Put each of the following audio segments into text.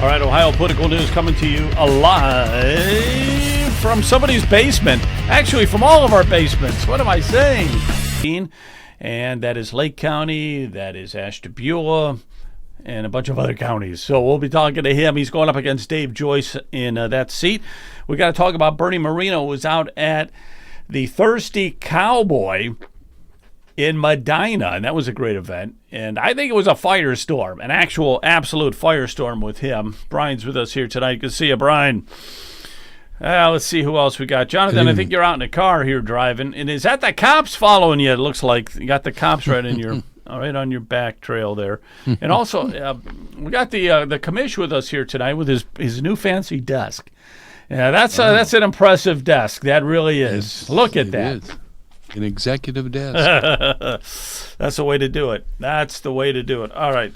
All right, Ohio political news coming to you live from somebody's basement. Actually, from all of our basements. What am I saying? And that is Lake County, that is Ashtabula, and a bunch of other counties. So we'll be talking to him. He's going up against Dave Joyce in that seat. We got to talk about Bernie Moreno, who was out at the Thirsty Cowboy in Medina, and that was a great event. And I think it was a firestorm, an actual absolute firestorm with him. Brian's with us here tonight. Good to see you, Brian. Let's see who else we got. Jonathan, I think you're out in a car here driving. And is that the cops following you? It looks like you got the cops right in your right on your back trail there. And also, we got the commish with us here tonight with his new fancy desk. Yeah, that's an impressive desk. That really is. Look at that. Is. An executive desk. That's the way to do it. That's the way to do it. All right.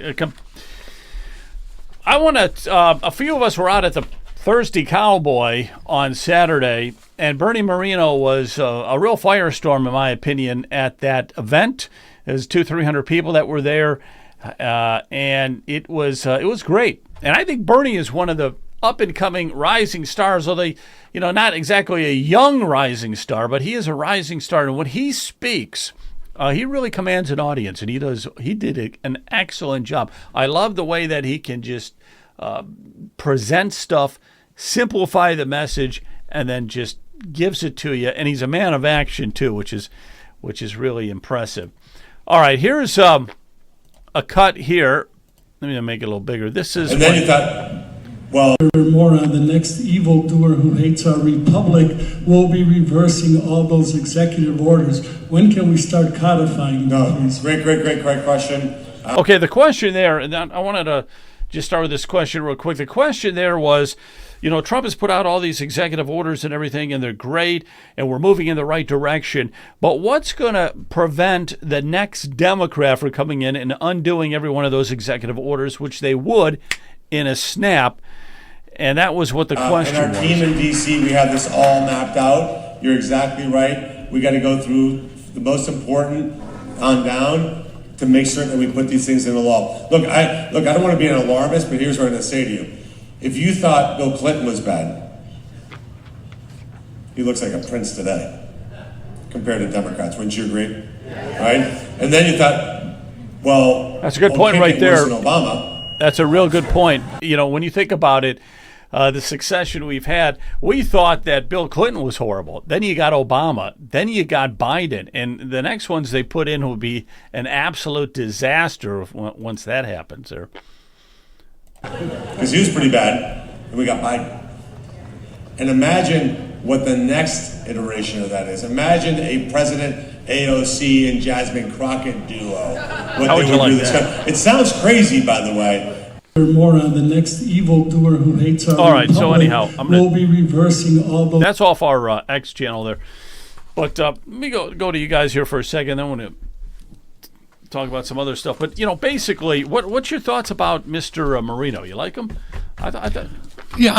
I want to, a few of us were out at the Thirsty Cowboy on Saturday, and Bernie Moreno was a real firestorm, in my opinion, at that event. There's 200-300 people that were there, and it was great. And I think Bernie is one of the up-and-coming rising stars, although not exactly a young rising star, but he is a rising star. And when he speaks, he really commands an audience, and he did an excellent job. I love the way that he can just present stuff, simplify the message, and then just gives it to you. And he's a man of action too, which is really impressive. All right, here's a cut here. Let me make it a little bigger. This is. And then you thought, well, Moron, the next evildoer who hates our republic, will be reversing all those executive orders. When can we start codifying them, please? Great question. Okay, the question there, and I wanted to just start with this question real quick. The question there was, Trump has put out all these executive orders and everything, and they're great, and we're moving in the right direction. But what's going to prevent the next Democrat from coming in and undoing every one of those executive orders, which they would in a snap? And that was what the question was. In our team in D.C., we have this all mapped out. You're exactly right. We got to go through the most important on down to make certain that we put these things in the law. Look, I don't want to be an alarmist, but here's what I'm going to say to you. If you thought Bill Clinton was bad, he looks like a prince today compared to Democrats. Wouldn't you agree? Right? And then you thought, well, that's a good point right there. Obama. That's a real good point. When you think about it, the succession we've had, we thought that Bill Clinton was horrible. Then you got Obama. Then you got Biden. And the next ones they put in will be an absolute disaster once that happens there. Because he was pretty bad, and we got Biden. And imagine what the next iteration of that is. Imagine a President AOC and Jasmine Crockett duo. How would you like that? It sounds crazy, by the way. Moron, the next evildoer who hates our republic, so anyhow, will be reversing all those. That's off our X channel there. But let me go to you guys here for a second. Then I want to talk about some other stuff. But basically, what's your thoughts about Mr. Moreno? You like him? I thought. Yeah,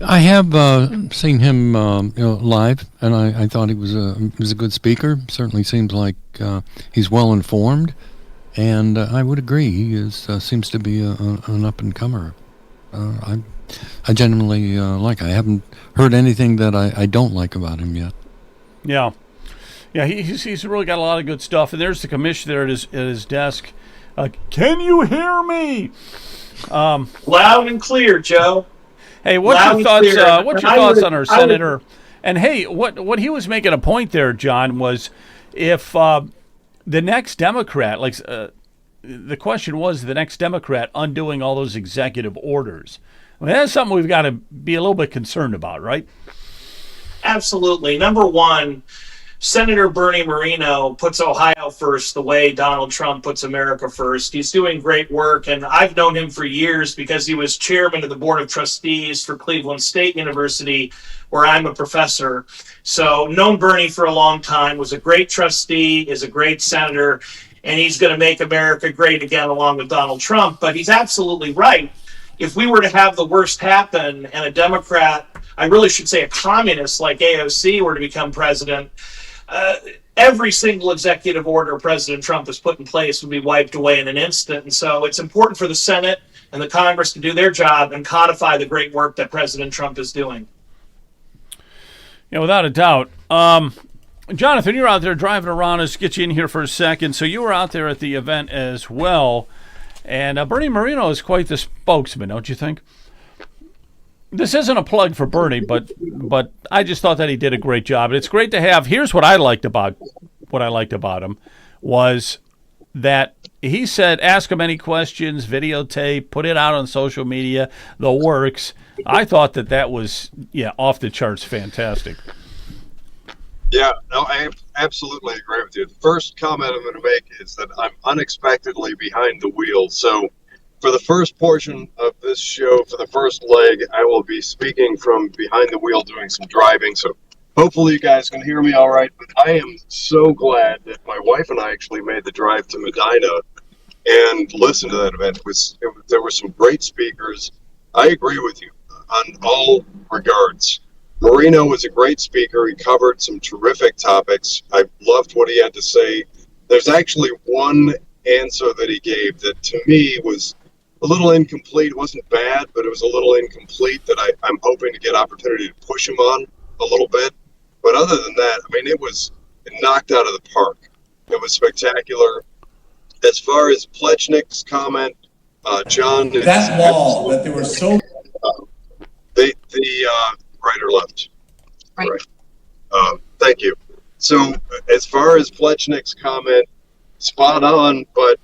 I have seen him live, and I thought he was a good speaker. Certainly seems like he's well informed, and I would agree he seems to be an up and comer. I genuinely like. I haven't heard anything that I don't like about him yet. Yeah. Yeah, he's really got a lot of good stuff. And there's the commission there at his desk. Can you hear me? Loud and clear, Joe. Hey, what's your thoughts on our senator? And hey, what he was making a point there, John, was if the next Democrat, the question was the next Democrat undoing all those executive orders. I mean, that's something we've got to be a little bit concerned about, right? Absolutely. Number one, Senator Bernie Moreno puts Ohio first the way Donald Trump puts America first. He's doing great work, and I've known him for years because he was chairman of the board of trustees for Cleveland State University, where I'm a professor. So known Bernie for a long time, was a great trustee, is a great senator, and he's going to make America great again along with Donald Trump. But he's absolutely right. If we were to have the worst happen and a Democrat, I really should say a communist like AOC were to become president, every single executive order President Trump has put in place would be wiped away in an instant. And so it's important for the Senate and the Congress to do their job and codify the great work that President Trump is doing. Yeah, without a doubt. Jonathan, you're out there driving around. Let's get you in here for a second. So you were out there at the event as well. And Bernie Moreno is quite the spokesman, don't you think? This isn't a plug for Bernie, but I just thought that he did a great job. And it's great to have. Here's what I liked about him was that he said, ask him any questions, videotape, put it out on social media, the works. I thought that was, off the charts fantastic. Yeah, no, I absolutely agree with you. The first comment I'm going to make is that I'm unexpectedly behind the wheel. So for the first portion of this show, for the first leg, I will be speaking from behind the wheel doing some driving. So hopefully you guys can hear me all right. But I am so glad that my wife and I actually made the drive to Medina and listened to that event. There were some great speakers. I agree with you on all regards. Moreno was a great speaker. He covered some terrific topics. I loved what he had to say. There's actually one answer that he gave that to me was a little incomplete. It wasn't bad, but it was a little incomplete that I'm hoping to get opportunity to push him on a little bit. But other than that, I mean, it knocked out of the park. It was spectacular. As far as Plechnik's comment, John, that wall that they were so right or left? Right. Thank you. So as far as Plechnik's comment, spot on, but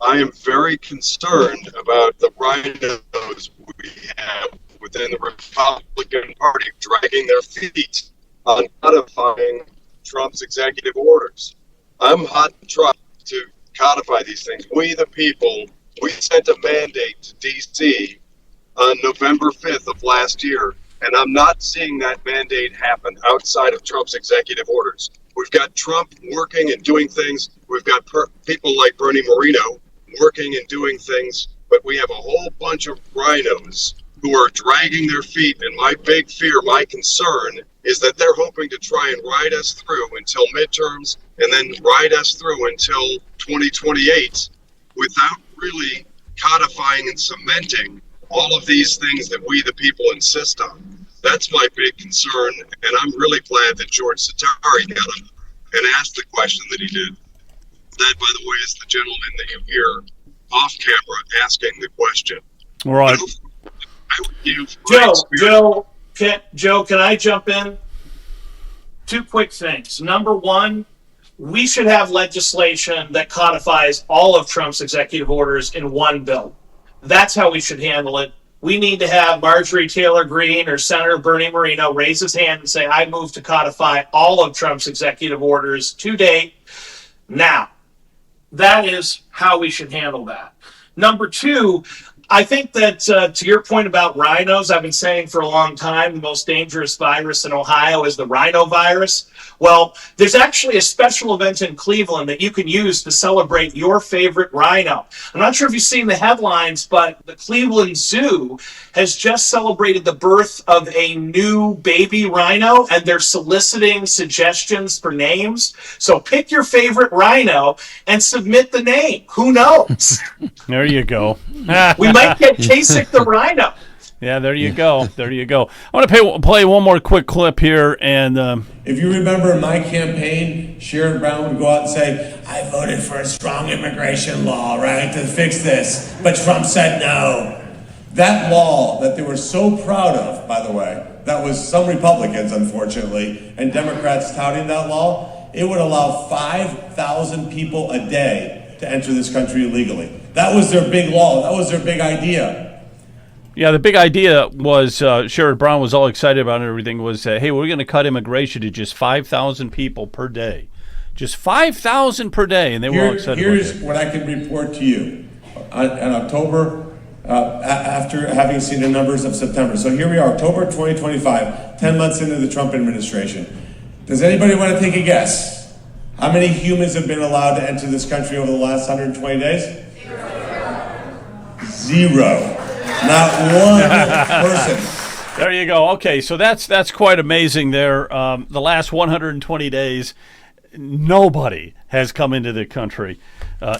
I am very concerned about the rhinos we have within the Republican Party dragging their feet on codifying Trump's executive orders. I'm hot and trying to codify these things. We, the people, we sent a mandate to D.C. on November 5th of last year, and I'm not seeing that mandate happen outside of Trump's executive orders. We've got Trump working and doing things. We've got people like Bernie Moreno working and doing things, but we have a whole bunch of rhinos who are dragging their feet. And my big fear, my concern, is that they're hoping to try and ride us through until midterms and then ride us through until 2028 without really codifying and cementing all of these things that we, the people, insist on. That's my big concern, and I'm really glad that George Zetzer got him and asked the question that he did. That, by the way, is the gentleman that you hear off camera asking the question. Right. I would give Joe, can I jump in? Two quick things. Number one, we should have legislation that codifies all of Trump's executive orders in one bill. That's how we should handle it. We need to have Marjorie Taylor Greene or Senator Bernie Moreno raise his hand and say, I move to codify all of Trump's executive orders to date now. That is how we should handle that. Number two, I think that to your point about rhinos, I've been saying for a long time, the most dangerous virus in Ohio is the rhino virus. Well, there's actually a special event in Cleveland that you can use to celebrate your favorite rhino. I'm not sure if you've seen the headlines, but the Cleveland Zoo has just celebrated the birth of a new baby rhino, and they're soliciting suggestions for names. So pick your favorite rhino and submit the name. Who knows? There you go. We might get Kasich the rhino. Yeah, there you go. There you go. I want to play one more quick clip here. And if you remember in my campaign, Sherrod Brown would go out and say, I voted for a strong immigration law, right, to fix this. But Trump said no. That law that they were so proud of, by the way, that was some Republicans, unfortunately, and Democrats touting that law, it would allow 5,000 people a day to enter this country illegally. That was their big law. That was their big idea. Yeah, the big idea was Sherrod Brown was all excited about it and everything was, hey, we're going to cut immigration to just 5,000 people per day. Just 5,000 per day, and they were all excited about it. Here's what I can report to you. In October, after having seen the numbers of September. So here we are, October 2025, 10 months into the Trump administration. Does anybody want to take a guess? How many humans have been allowed to enter this country over the last 120 days? Zero. Not one person. There you go. Okay, so that's quite amazing there. The last 120 days, nobody has come into the country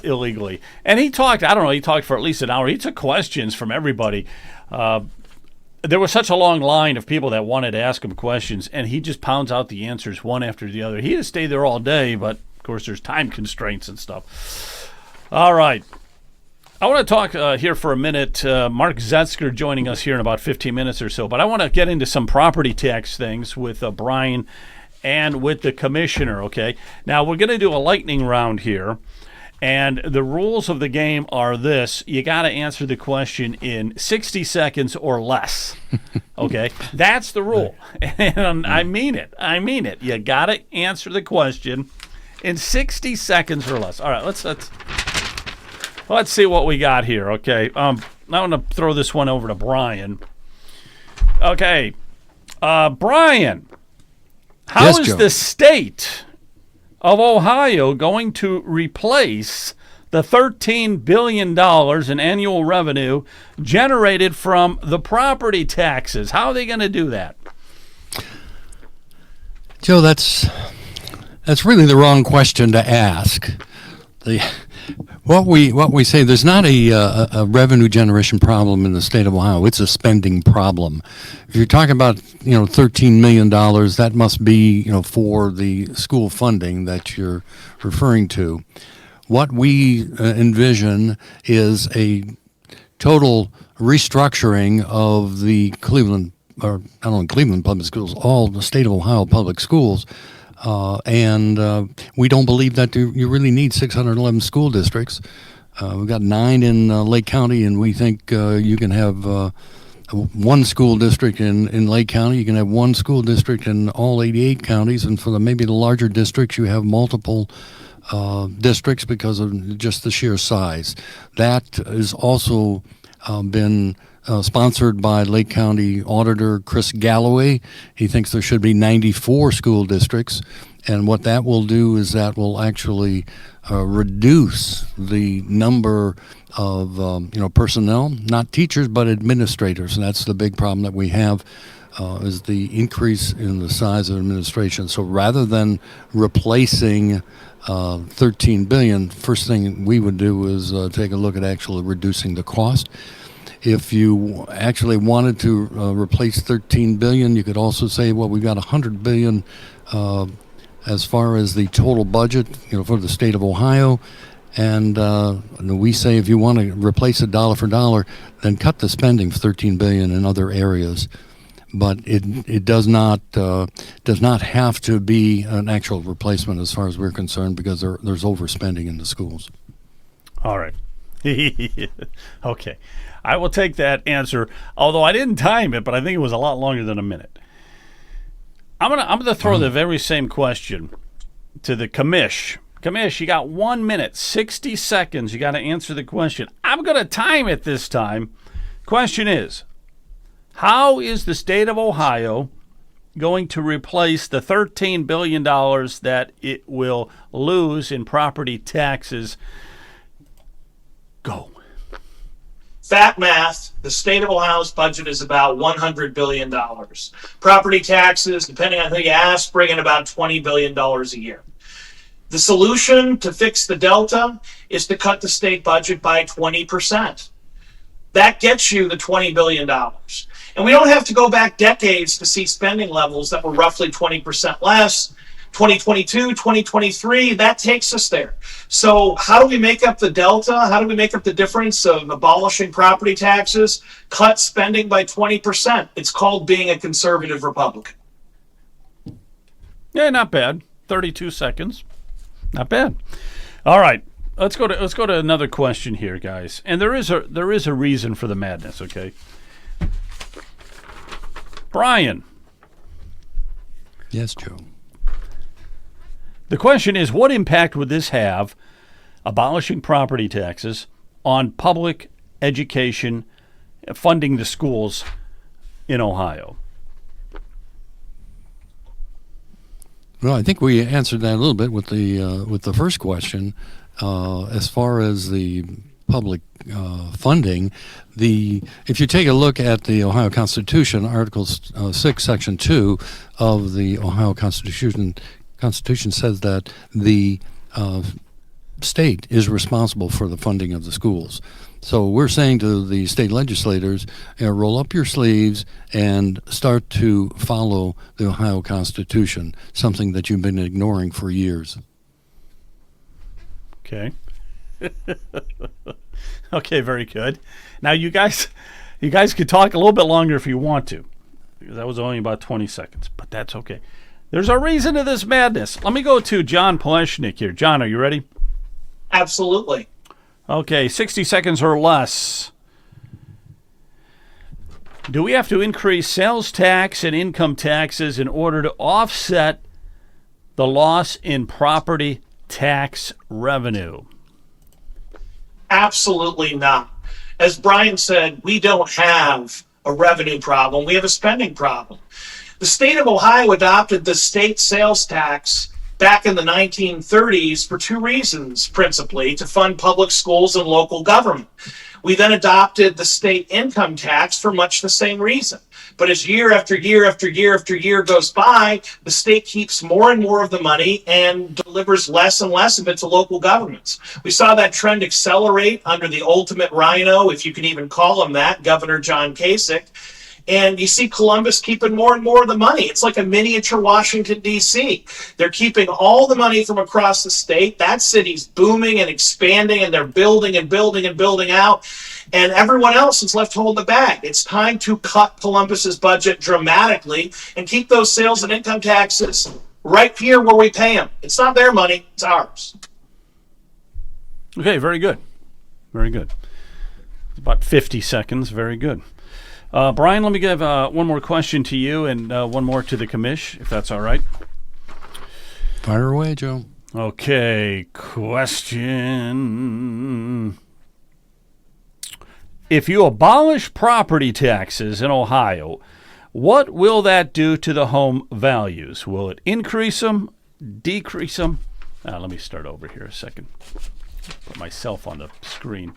illegally. And he talked, I don't know, he talked for at least an hour. He took questions from everybody. There was such a long line of people that wanted to ask him questions, and he just pounds out the answers one after the other. He'd have stayed there all day, but, of course, there's time constraints and stuff. All right. I want to talk here for a minute. Mark Zetzer joining us here in about 15 minutes or so, but I want to get into some property tax things with Brian and with the commissioner, okay? Now, we're going to do a lightning round here, and the rules of the game are this. You got to answer the question in 60 seconds or less, okay? That's the rule, and I mean it. I mean it. You got to answer the question in 60 seconds or less. All right, let's see what we got here, okay? I want to throw this one over to Brian. Okay, Brian. How Yes, is Joe. the state of Ohio going to replace the $13 billion in annual revenue generated from the property taxes? How are they going to do that? Joe, that's really the wrong question to ask. What we say, there's not a revenue generation problem in the state of Ohio. It's a spending problem. If you're talking about $13 million, that must be for the school funding that you're referring to. What we envision is a total restructuring of the Cleveland, or not only Cleveland public schools, all the state of Ohio public schools. And we don't believe that you really need 611 school districts. We've got 9 in Lake County, and we think you can have one school district in Lake County. You can have one school district in all 88 counties, and for maybe the larger districts, you have multiple districts because of just the sheer size. That has also been sponsored by Lake County Auditor Chris Galloway. He thinks there should be 94 school districts, and what that will do is that will actually reduce the number of personnel, not teachers but administrators, and that's the big problem that we have. Is the increase in the size of administration. So rather than replacing $13 billion, first thing we would do is take a look at actually reducing the cost. If you actually wanted to replace $13 billion, you could also say, well, we've got $100 billion as far as the total budget, for the state of Ohio. And we say if you want to replace it dollar for dollar, then cut the spending for $13 billion in other areas. But it does not have to be an actual replacement as far as we're concerned, because there's overspending in the schools. All right. Okay. I will take that answer, although I didn't time it, but I think it was a lot longer than a minute. I'm gonna throw the very same question to the commish. Commish, you got 1 minute, 60 seconds. You got to answer the question. I'm going to time it this time. Question is, how is the state of Ohio going to replace the $13 billion that it will lose in property taxes? Go. Fat math, the state of Ohio's budget is about $100 billion. Property taxes, depending on who you ask, bring in about $20 billion a year. The solution to fix the delta is to cut the state budget by 20%. That gets you the $20 billion. And we don't have to go back decades to see spending levels that were roughly 20% less. 2022, 2023, that takes us there. So how do we make up the delta? How do we make up the difference of abolishing property taxes, cut spending by 20%? It's called being a conservative Republican. Yeah, not bad. 32 seconds. Not bad. All right. Let's go to another question here, guys. And there is a reason for the madness, okay? Brian. Yes, Joe. The question is, what impact would this have, abolishing property taxes, on public education, funding the schools in Ohio? Well, I think we answered that a little bit with the first question. As far as the public funding, if you take a look at the Ohio Constitution, Article 6, Section 2 of the Ohio Constitution Constitution says that the state is responsible for the funding of the schools. So we're saying to the state legislators, roll up your sleeves and start to follow the Ohio Constitution, something that you've been ignoring for years. Okay. Okay, very good. Now you guys could talk a little bit longer if you want to, because that was only about 20 seconds, but that's okay. There's a reason to this madness. Let me go to John Poleshnik here. John, are you ready? Absolutely. Okay, 60 seconds or less. Do we have to increase sales tax and income taxes in order to offset the loss in property tax revenue? Absolutely not. As Brian said, we don't have a revenue problem. We have a spending problem. The state of Ohio adopted the state sales tax back in the 1930s for two reasons, principally, to fund public schools and local government. We then adopted the state income tax for much the same reason. But as year after year after year after year goes by, the state keeps more and more of the money and delivers less and less of it to local governments. We saw that trend accelerate under the ultimate rhino, if you can even call him that, Governor John Kasich. And you see Columbus keeping more and more of the money. It's like a miniature Washington, D.C. They're keeping all the money from across the state. That city's booming and expanding, and they're building and building and building out. And everyone else is left holding the bag. It's time to cut Columbus's budget dramatically and keep those sales and income taxes right here where we pay them. It's not their money. It's ours. Okay, very good. Very good. About 50 seconds. Very good. Brian, let me give one more question to you and one more to the commish, if that's all right. Fire away, Joe. Okay, question. If you abolish property taxes in Ohio, what will that do to the home values? Will it increase them, decrease them? Let me start over here a second. Put myself on the screen.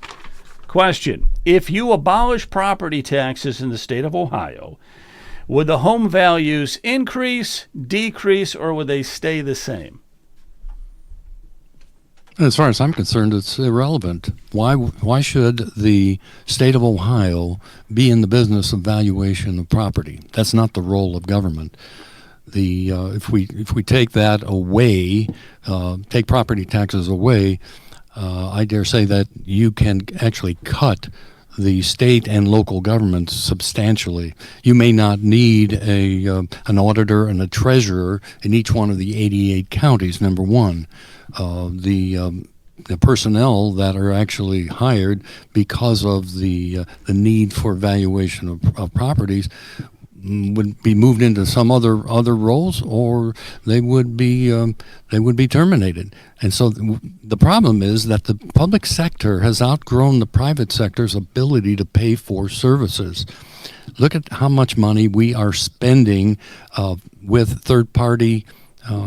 Question. If you abolish property taxes in the state of Ohio, would the home values increase, decrease, or would they stay the same? As far as I'm concerned, it's irrelevant. Why should the state of Ohio be in the business of valuation of property? That's not the role of government. If we take that away, take property taxes away, I dare say that you can actually cut the state and local governments substantially. You may not need an auditor and a treasurer in each one of the 88 counties, number one. The personnel that are actually hired because of the need for valuation of properties would be moved into some other roles, or they would be terminated. And so the problem is that the public sector has outgrown the private sector's ability to pay for services. Look at how much money we are spending with third-party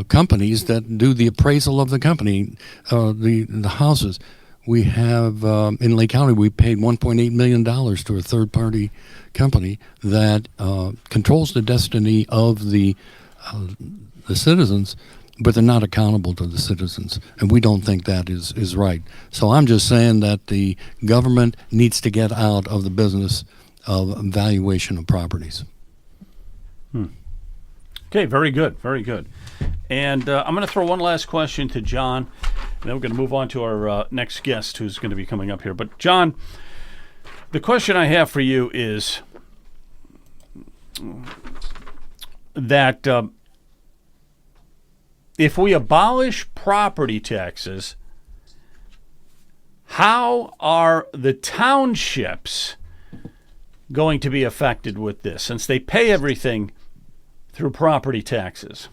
companies that do the appraisal of the company, the houses. We have in Lake County, we paid $1.8 million to a third-party company that controls the destiny of the citizens, but they're not accountable to the citizens, and we don't think that is right. So I'm just saying that the government needs to get out of the business of valuation of properties. Okay, very good, very good. And I'm going to throw one last question to John, and then we're going to move on to our next guest who's going to be coming up here. But John, the question I have for you is that if we abolish property taxes, how are the townships going to be affected with this, since they pay everything through property taxes?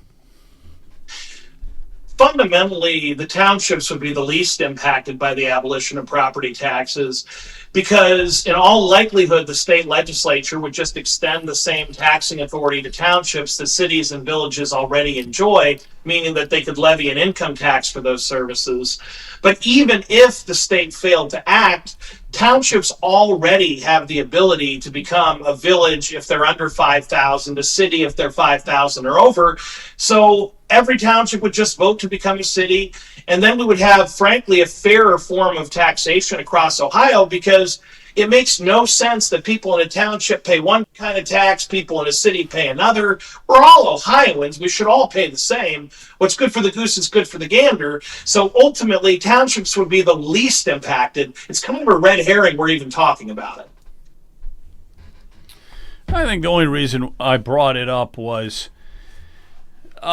Fundamentally, the townships would be the least impacted by the abolition of property taxes, because in all likelihood, the state legislature would just extend the same taxing authority to townships that cities and villages already enjoy, meaning that they could levy an income tax for those services. But even if the state failed to act, townships already have the ability to become a village if they're under 5,000, a city if they're 5,000 or over. So every township would just vote to become a city. And then we would have, frankly, a fairer form of taxation across Ohio, because it makes no sense that people in a township pay one kind of tax, people in a city pay another. We're all Ohioans. We should all pay the same. What's good for the goose is good for the gander. So ultimately, townships would be the least impacted. It's kind of a red herring we're even talking about it. I think the only reason I brought it up was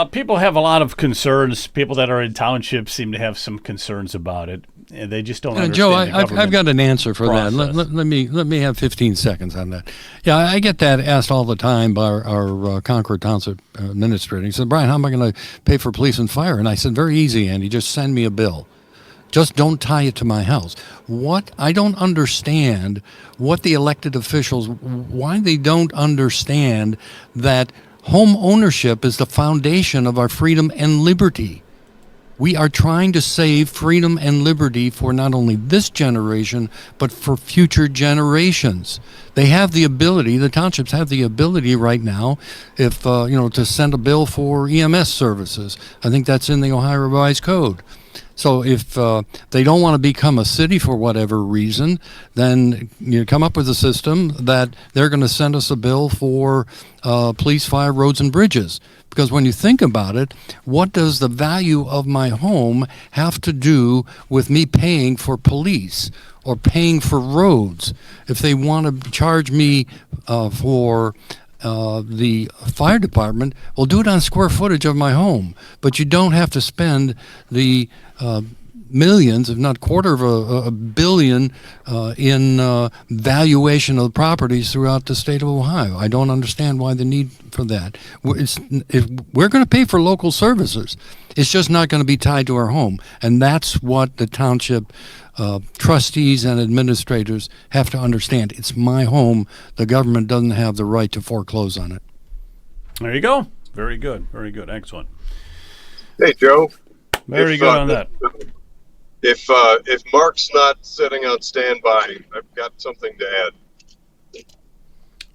people have a lot of concerns. People that are in townships seem to have some concerns about it, and they just don't understand. Joe, the I've got an answer for process. that. Let me have 15 seconds on that. Yeah, I get that asked all the time by our Concord Township administrator. He said, Brian, how am I going to pay for police and fire? And I said, very easy, Andy. Just send me a bill. Just don't tie it to my house. What I don't understand, what the elected officials, why they don't understand that home ownership is the foundation of our freedom and liberty. We are trying to save freedom and liberty for not only this generation, but for future generations. They have the ability, the townships have the ability right now, if, to send a bill for EMS services. I think that's in the Ohio Revised Code. So if they don't want to become a city for whatever reason, then you come up with a system that they're going to send us a bill for police, fire, roads, and bridges. Because when you think about it, what does the value of my home have to do with me paying for police or paying for roads? If they want to charge me for the fire department, will do it on square footage of my home, but you don't have to spend the millions, if not quarter of a billion, in valuation of properties throughout the state of Ohio. I don't understand why the need for that. If we're going to pay for local services, it's just not going to be tied to our home, and that's what the township trustees and administrators have to understand. It's my home. The government doesn't have the right to foreclose on it. There you go. Very good. Very good. Excellent. Hey, Joe. Very good on that. If Mark's not sitting on standby, I've got something to add.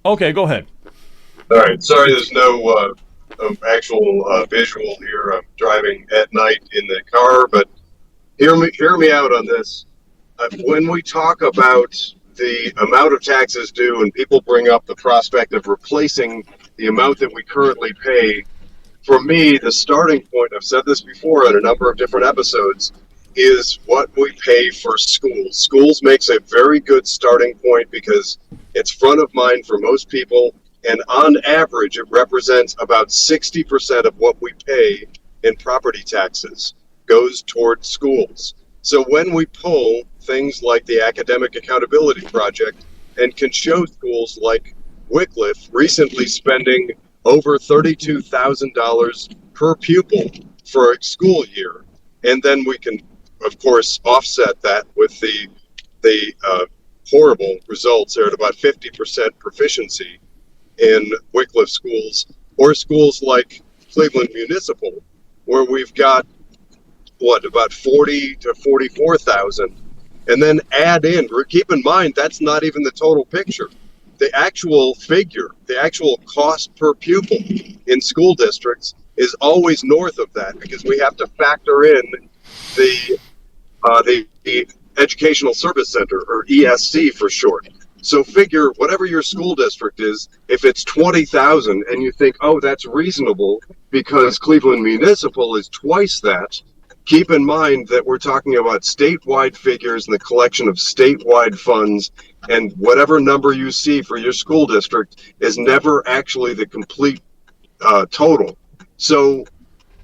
Okay, go ahead. All right. Sorry, there's no actual visual here. I'm driving at night in the car, but hear me out on this. When we talk about the amount of taxes due, and people bring up the prospect of replacing the amount that we currently pay, for me, the starting point, I've said this before in a number of different episodes, is what we pay for schools. Schools makes a very good starting point because it's front of mind for most people, and on average, it represents about 60% of what we pay in property taxes goes towards schools. So when we pull things like the Academic Accountability Project and can show schools like Wycliffe recently spending over $32,000 per pupil for a school year, and then we can, of course, offset that with the horrible results. They're at about 50% proficiency in Wycliffe schools, or schools like Cleveland Municipal, where we've got about 40 to 44,000, and then add in. Keep in mind that's not even the total picture. The actual figure, the actual cost per pupil in school districts is always north of that, because we have to factor in the Educational Service Center, or ESC for short. So figure whatever your school district is, if it's 20,000 and you think, oh, that's reasonable because Cleveland Municipal is twice that, keep in mind that we're talking about statewide figures and the collection of statewide funds, and whatever number you see for your school district is never actually the complete total. So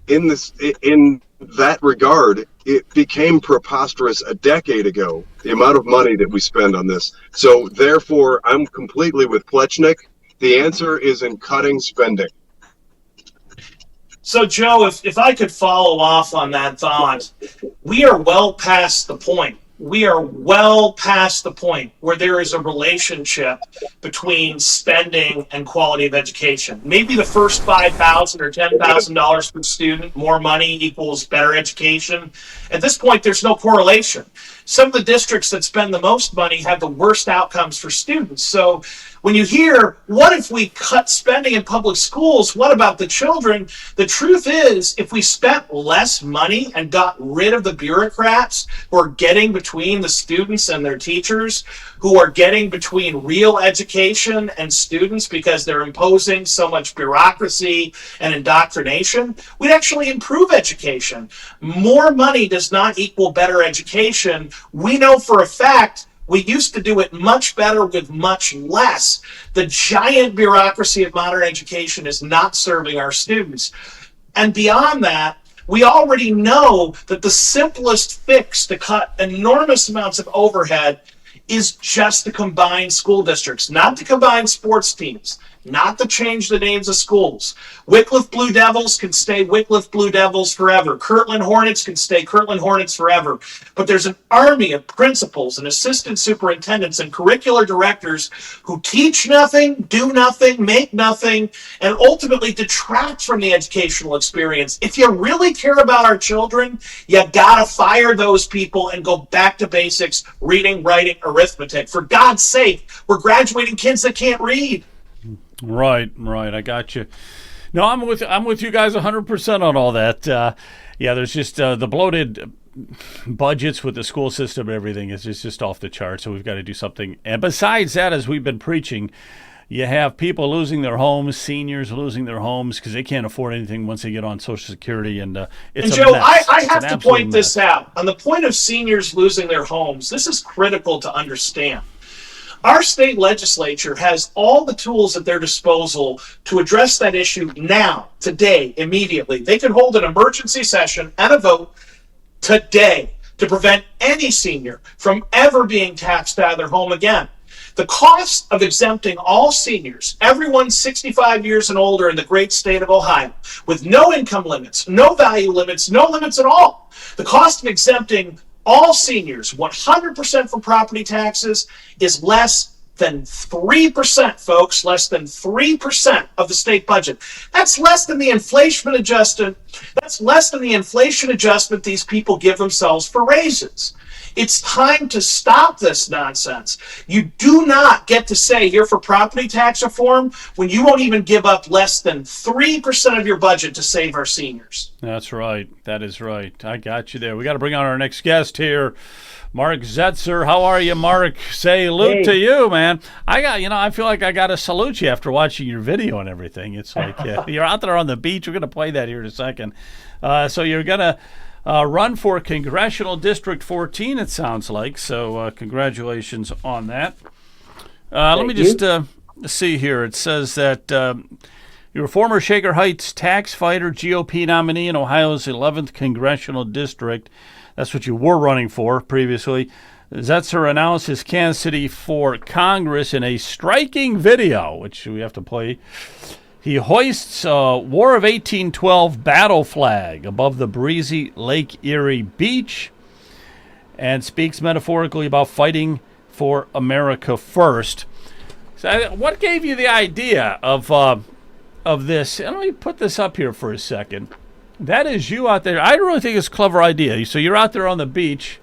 in that regard, it became preposterous a decade ago, the amount of money that we spend on this. So therefore, I'm completely with Plechnik. The answer is in cutting spending. So, Joe, if I could follow off on that thought, we are well past the point. We are well past the point where there is a relationship between spending and quality of education. Maybe the first $5,000 or $10,000 per student, more money equals better education. At this point, there's no correlation. some of the districts that spend the most money have the worst outcomes for students. So when you hear, what if we cut spending in public schools? What about the children? The truth is, if we spent less money and got rid of the bureaucrats who are getting between the students and their teachers, who are getting between real education and students because they're imposing so much bureaucracy and indoctrination, we'd actually improve education. More money does not equal better education. We know for a fact we used to do it much better with much less. The giant bureaucracy of modern education is not serving our students. And beyond that, we already know that the simplest fix to cut enormous amounts of overhead is just to combine school districts, not to combine sports teams, not to change the names of schools. Wickliffe Blue Devils can stay Wickliffe Blue Devils forever. Kirtland Hornets can stay Kirtland Hornets forever. But there's an army of principals and assistant superintendents and curricular directors who teach nothing, do nothing, make nothing, and ultimately detract from the educational experience. If you really care about our children, you gotta fire those people and go back to basics, reading, writing, arithmetic. For God's sake, we're graduating kids that can't read. Right. I got you. No, I'm with you guys 100% on all that. Yeah, there's just the bloated budgets with the school system and everything is just off the chart. So we've got to do something. And besides that, as we've been preaching, you have people losing their homes, seniors losing their homes because they can't afford anything once they get on Social Security, and it's and a Joe, mess. I have to point this out. On the point of seniors losing their homes, this is critical to understand. Our state legislature has all the tools at their disposal to address that issue now, today, immediately. They could hold an emergency session and a vote today to prevent any senior from ever being taxed out of their home again. The cost of exempting all seniors, everyone 65 years and older in the great state of Ohio, with no income limits, no value limits, no limits at all. The cost of exempting all seniors 100% from property taxes is less than 3%, folks, less than 3% of the state budget. That's less than the inflation adjustment. That's less than the inflation adjustment these people give themselves for raises. It's time to stop this nonsense. You do not get to say here for property tax reform when you won't even give up less than 3% of your budget to save our seniors. That's right. That is right. I got you there. We got to bring on our next guest here, Mark Zetzer. How are you, Mark? Salute to you, man. I feel like I got to salute you after watching your video and everything. It's like you're out there on the beach. We're going to play that here in a second. So you're going to run for Congressional District 14, it sounds like. So congratulations on that. Let me just see here. It says that you're a former Shaker Heights tax fighter, GOP nominee in Ohio's 11th Congressional District. That's what you were running for previously. Zetzer announced his candidacy for Congress in a striking video, which we have to play. He hoists a War of 1812 battle flag above the breezy Lake Erie beach and speaks metaphorically about fighting for America first. So what gave you the idea of this? And let me put this up here for a second. That is you out there. I really think it's a clever idea. So you're out there on the beach,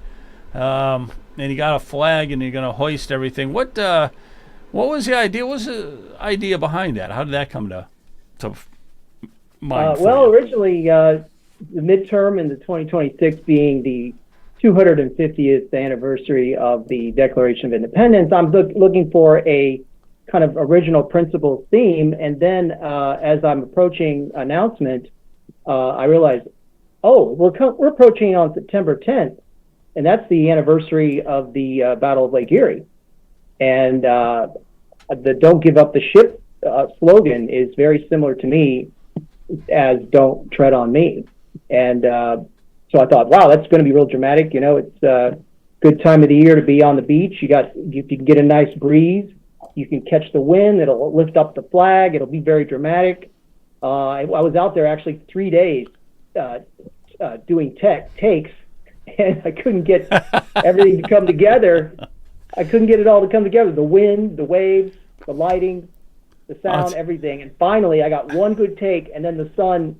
and you got a flag, and you're going to hoist everything. What was the idea? What was the idea behind that? How did that come to mind? Well, originally, the midterm in the 2026 being the 250th anniversary of the Declaration of Independence, I'm looking for a kind of original principle theme. And then as I'm approaching announcement, I realized, we're approaching on September 10th, and that's the anniversary of the Battle of Lake Erie. And the "Don't Give Up the Ship" slogan is very similar to me as "Don't Tread on Me." And so I thought, wow, that's going to be real dramatic. It's a good time of the year to be on the beach. You can get a nice breeze. You can catch the wind. It'll lift up the flag. It'll be very dramatic. I was out there actually 3 days doing takes, and I couldn't get everything to come together. I couldn't get it all to come together. The wind, the waves, the lighting, the sound, everything. And finally, I got one good take, and then the sun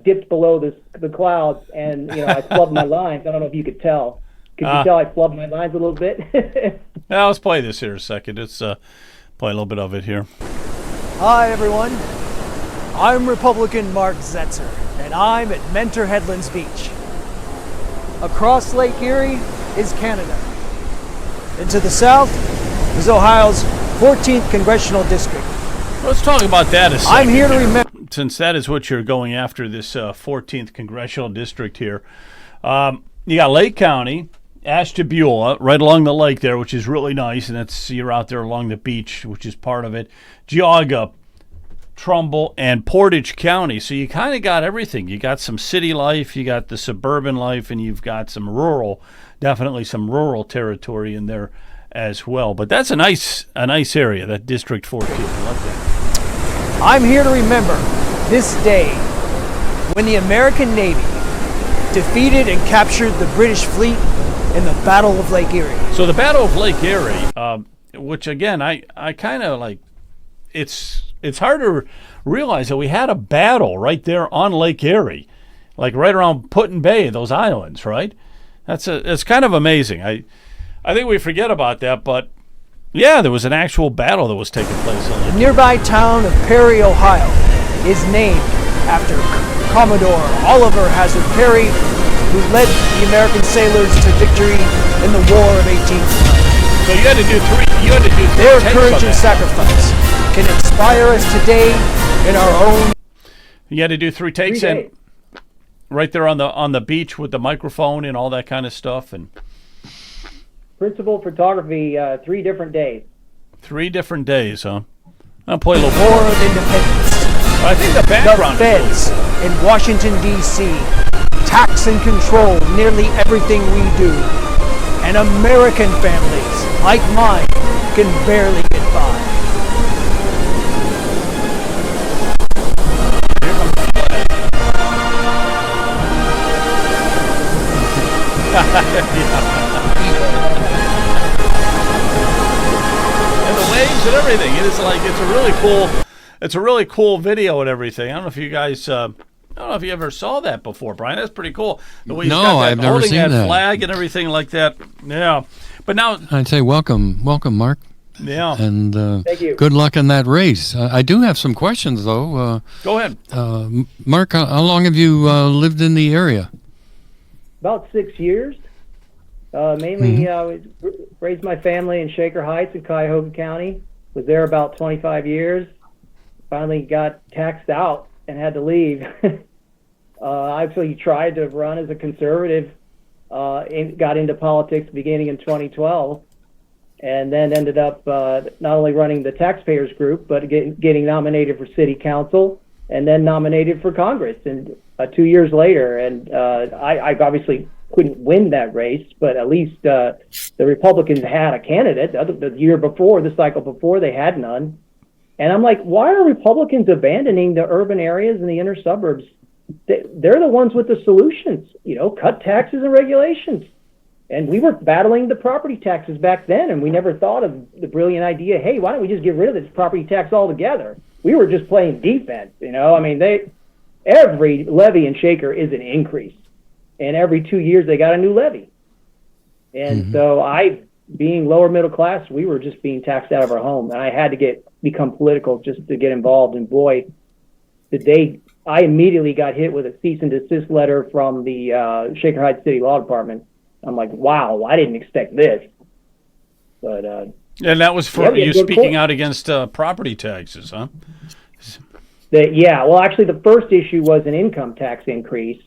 dipped below the clouds, and I flubbed my lines. I don't know if you could tell. Could you tell I flubbed my lines a little bit? Now let's play this here a second. Let's play a little bit of it here. Hi everyone, I'm Republican Mark Zetzer, and I'm at Mentor Headlands Beach. Across Lake Erie is Canada, and to the south is Ohio's 14th Congressional District. Let's talk about that a second. I'm here to remember. Since that is what you're going after, this 14th Congressional District here. You got Lake County, Ashtabula, right along the lake there, which is really nice, and you're out there along the beach, which is part of it. Geauga, Trumbull, and Portage County. So you kind of got everything. You got some city life, you got the suburban life, and you've got some rural, definitely some rural territory in there as well. But that's a nice area, that District 14. I love that. I'm here to remember this day when the American Navy defeated and captured the British fleet in the Battle of Lake Erie. So the Battle of Lake Erie, which again, I kind of like, it's hard to realize that we had a battle right there on Lake Erie, like right around Put-in Bay, those islands, right? It's kind of amazing. I think we forget about that, but yeah, there was an actual battle that was taking place on Lake Erie. The nearby town of Perry, Ohio, is named after Commodore Oliver Hazard Perry, who led the American sailors to victory in the War of 1812. So you had to do three. Their takes courage on and that. sacrifice can inspire us today in our own. You had to do 3 takes, 3 and days. right there on the beach with the microphone and all that kind of stuff, and Principal photography, 3 different days. 3 different days, huh? I'll play a little War more. of Independence. I think the The background is feds in Washington, D.C. tax and control nearly everything we do. And American families, like mine, can barely get by. And the waves and everything. It's a really cool video and everything. I don't know if you guys I don't know if you ever saw that before, Brian. That's pretty cool. The way he's No, got that, I've never holding seen that that. flag and everything like that. Yeah. But now, I'd say welcome, Mark, yeah. and Thank you. good luck in that race. I do have some questions, though. Go ahead. Mark, how long have you lived in the area? About 6 years. Mainly raised my family in Shaker Heights in Cuyahoga County. Was there about 25 years. Finally got taxed out and had to leave. I actually tried to run as a conservative and got into politics beginning in 2012, and then ended up not only running the taxpayers group, but getting nominated for city council and then nominated for Congress. And 2 years later, and I obviously couldn't win that race, but at least the Republicans had a candidate. The year before, the cycle before, they had none. And I'm like, why are Republicans abandoning the urban areas and the inner suburbs? They're the ones with the solutions, cut taxes and regulations. And we were battling the property taxes back then, and we never thought of the brilliant idea, hey, why don't we just get rid of this property tax altogether? We were just playing defense, I mean, every levy in Shaker is an increase. And every 2 years they got a new levy. And so being lower middle class, we were just being taxed out of our home. And I had to become political just to get involved. And boy, the day I immediately got hit with a cease and desist letter from the Shaker Heights City Law Department. I'm like, wow, I didn't expect this. But And that was for you speaking out against property taxes, huh? Well, actually, the first issue was an income tax increase.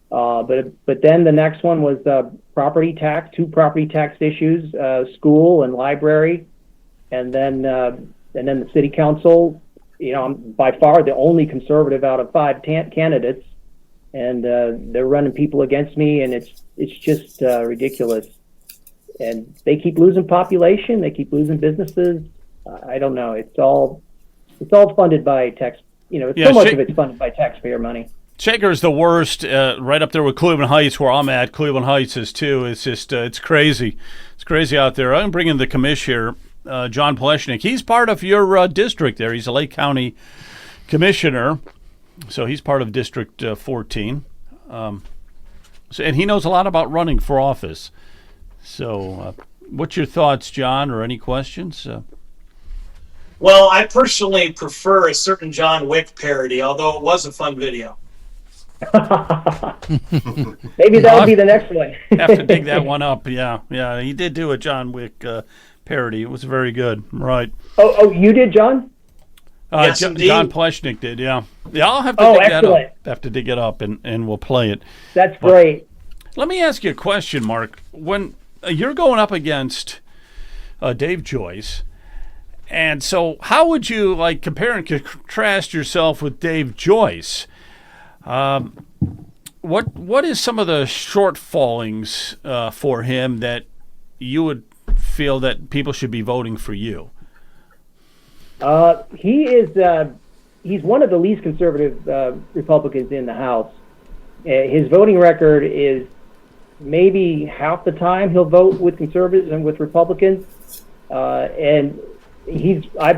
But then the next one was property tax, 2 property tax issues, school and library, and then the city council. I'm by far the only conservative out of 5 candidates, and they're running people against me, and it's just ridiculous. And they keep losing population, they keep losing businesses. I don't know. It's all funded by tax. So much of it's funded by taxpayer money. Shaker is the worst, right up there with Cleveland Heights, where I'm at. Cleveland Heights is too. It's just, it's crazy. It's crazy out there. I'm bringing the commish here, John Pleshnik. He's part of your district there. He's a Lake County commissioner, so he's part of District 14. And he knows a lot about running for office. So, what's your thoughts, John, or any questions? Well, I personally prefer a certain John Wick parody, although it was a fun video. Maybe that'll be the next one. Have to dig that one up. Yeah, he did do a John Wick parody. It was very good. Right. Oh, you did, John? Yes, John indeed. Pleshnik did. Yeah. I'll have to dig that up. Have to dig it up, and we'll play it. That's great. Let me ask you a question, Mark. When you're going up against Dave Joyce, and so how would you compare and contrast yourself with Dave Joyce? What is some of the shortfallings for him that you would feel that people should be voting for you? He's one of the least conservative Republicans in the House. His voting record is maybe half the time he'll vote with conservatives and with Republicans. And I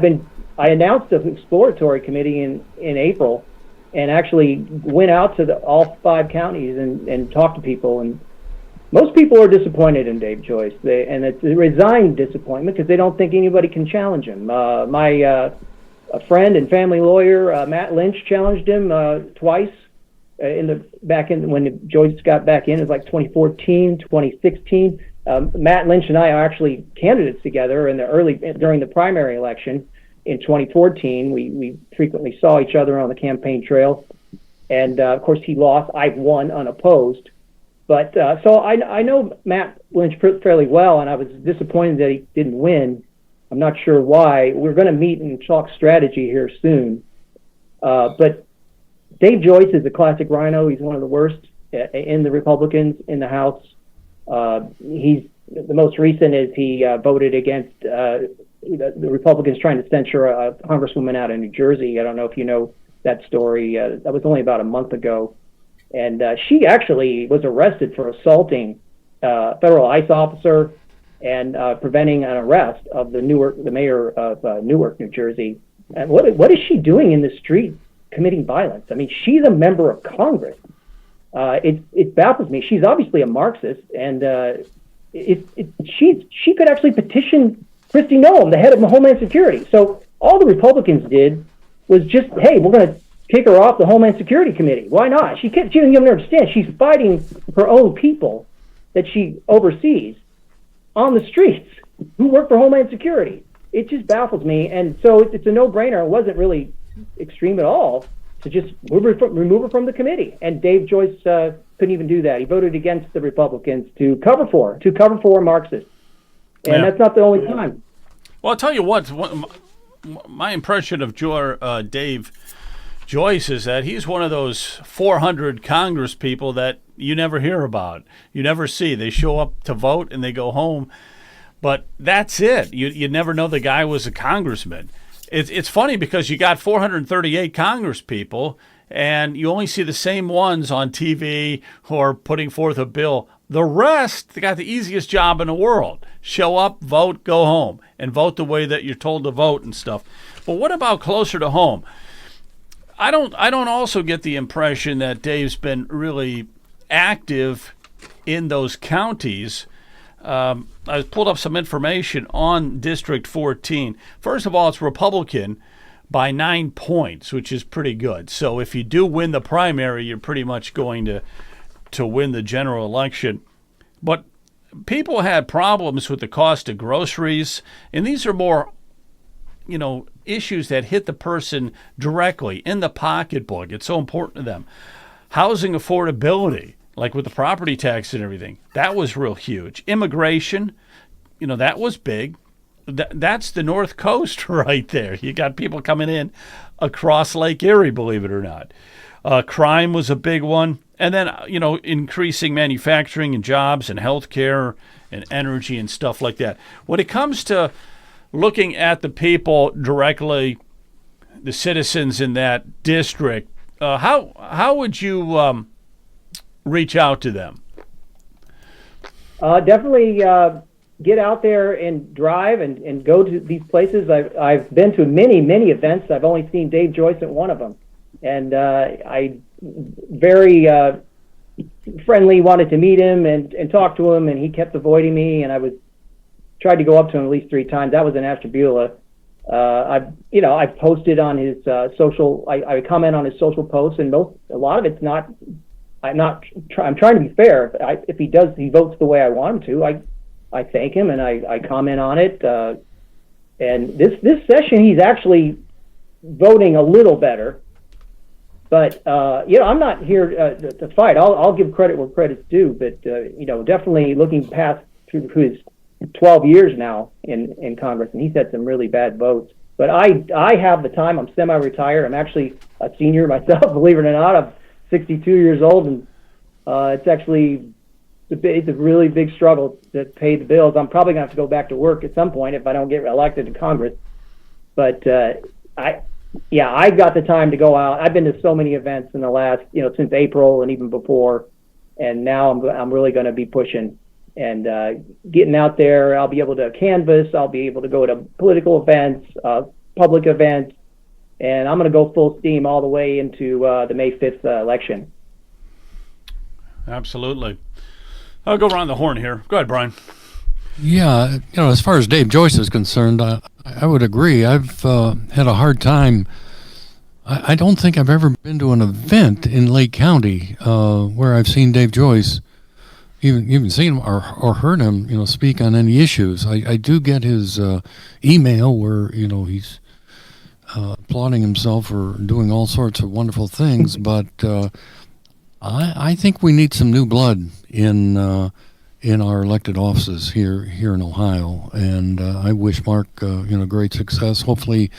announced an exploratory committee in April, and actually went out to all 5 counties and talked to people. And most people are disappointed in Dave Joyce, and it's a resigned disappointment because they don't think anybody can challenge him. A friend and family lawyer, Matt Lynch, challenged him twice when Joyce got back in. It was like 2014, 2016. Matt Lynch and I are actually candidates together during the primary election in 2014. We frequently saw each other on the campaign trail, and of course he lost. I won unopposed, but so I know Matt Lynch fairly well, and I was disappointed that he didn't win. I'm not sure why. We're going to meet and talk strategy here soon, but Dave Joyce is a classic rhino. He's one of the worst in the Republicans in the House. The most recent is he voted against the Republicans trying to censure a congresswoman out of New Jersey. I don't know if you know that story. That was only about a month ago. And she actually was arrested for assaulting a federal ICE officer and preventing an arrest of the mayor of Newark, New Jersey. And what is she doing in the street committing violence? I mean, she's a member of Congress. It baffles me. She's obviously a Marxist, and she could actually petition Kristi Noem, the head of Homeland Security. So all the Republicans did was just, hey, we're going to kick her off the Homeland Security Committee. Why not? She didn't even understand. She's fighting her own people that she oversees on the streets who work for Homeland Security. It just baffles me, and so it's a no-brainer. It wasn't really extreme at all to just remove her from the committee. And Dave Joyce couldn't even do that. He voted against the Republicans to cover for Marxists. And that's not the only time. Well, I'll tell you what my impression of Dave Joyce is that he's one of those 400 Congress people that you never hear about. You never see. They show up to vote and they go home. But that's it. You never know the guy was a congressman. It's funny because you got 438 Congress people, and you only see the same ones on TV who are putting forth a bill. The rest, they got the easiest job in the world. Show up, vote, go home, and vote the way that you're told to vote and stuff. But what about closer to home? I don't also get the impression that Dave's been really active in those counties. I pulled up some information on District 14. First of all, it's Republican by 9 points, which is pretty good. So if you do win the primary, you're pretty much going to win the general election. But people had problems with the cost of groceries, and these are more, issues that hit the person directly in the pocketbook. It's so important to them. Housing affordability, like with the property tax and everything, that was real huge. Immigration, that was big. That's the North Coast right there. You got people coming in across Lake Erie, believe it or not. Crime was a big one. And then, increasing manufacturing and jobs and healthcare and energy and stuff like that. When it comes to looking at the people directly, the citizens in that district, how would you reach out to them? Definitely get out there and drive and go to these places. I've been to many events. I've only seen Dave Joyce at one of them, and I very friendly, wanted to meet him and talk to him, and he kept avoiding me, and I tried to go up to him at least 3 times. That was in Ashtabula. I posted on his social. I comment on his social posts, and a lot of it's not. I'm trying to be fair. If he votes the way I want him to. I thank him and I comment on it. And this session, he's actually voting a little better. But I'm not here to fight. I'll give credit where credit's due. But definitely looking past through his 12 years now in Congress, and he's had some really bad votes. But I have the time. I'm semi-retired. I'm actually a senior myself, believe it or not. I'm 62 years old, and it's a really big struggle to pay the bills. I'm probably gonna have to go back to work at some point if I don't get elected to Congress. But I got the time to go out. I've been to so many events in the last, since April and even before, and now I'm really going to be pushing and getting out there. I'll be able to canvass. I'll be able to go to political events, public events, and I'm going to go full steam all the way into the May 5th election. Absolutely. I'll go around the horn here. Go ahead, Brian. Yeah, as far as Dave Joyce is concerned, I would agree. I've had a hard time. I don't think I've ever been to an event in Lake County where I've seen Dave Joyce, even seen him or heard him, speak on any issues. I do get his email where, he's applauding himself for doing all sorts of wonderful things, but I think we need some new blood in our elected offices here in Ohio, and I wish Mark great success. Hopefully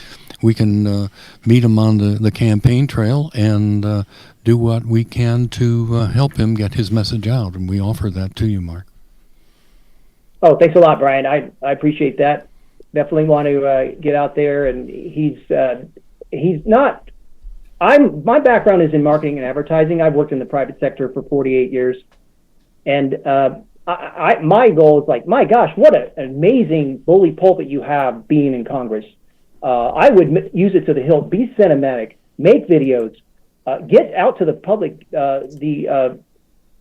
we can meet him on the campaign trail and do what we can to help him get his message out, and we offer that to you, Mark. Oh, thanks a lot, Brian. I appreciate that. Definitely want to get out there, and he's not. My background is in marketing and advertising. I've worked in the private sector for 48 years, and my goal is my gosh, what an amazing bully pulpit you have being in Congress. I would use it to the hilt. Be cinematic, make videos, get out to the public the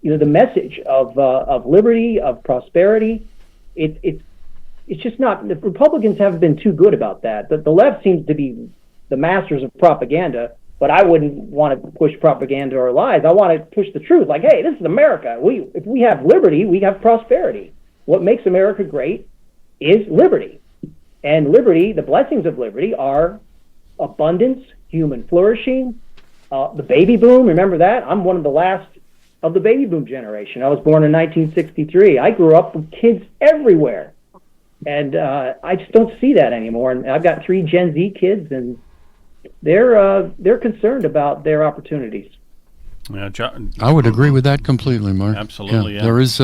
message of liberty, of prosperity. It's just not. The Republicans haven't been too good about that. The left seems to be the masters of propaganda. But I wouldn't want to push propaganda or lies. I want to push the truth. Hey, this is America. If we have liberty, we have prosperity. What makes America great is liberty. And liberty, the blessings of liberty are abundance, human flourishing, the baby boom. Remember that? I'm one of the last of the baby boom generation. I was born in 1963. I grew up with kids everywhere. And I just don't see that anymore. And I've got 3 Gen Z kids, and they're concerned about their opportunities. Yeah, I would agree with that completely, Mark. Absolutely, yeah. There is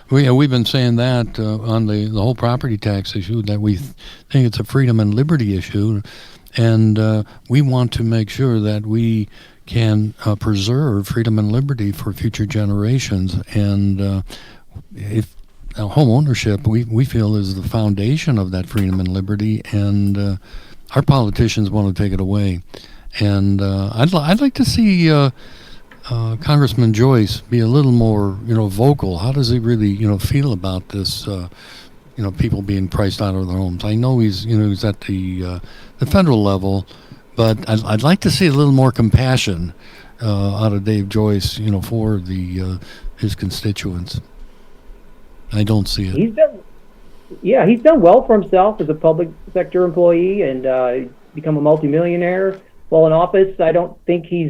we've been saying that on the whole property tax issue, that we think it's a freedom and liberty issue, and we want to make sure that we can preserve freedom and liberty for future generations. And if home ownership, we feel, is the foundation of that freedom and liberty, and our politicians want to take it away. And I'd like to see Congressman Joyce be a little more, vocal. How does he really, feel about this, people being priced out of their homes? I know he's at the federal level, but I'd like to see a little more compassion out of Dave Joyce, for his constituents. I don't see it. He's done well for himself as a public sector employee and become a multimillionaire while in office. I don't think he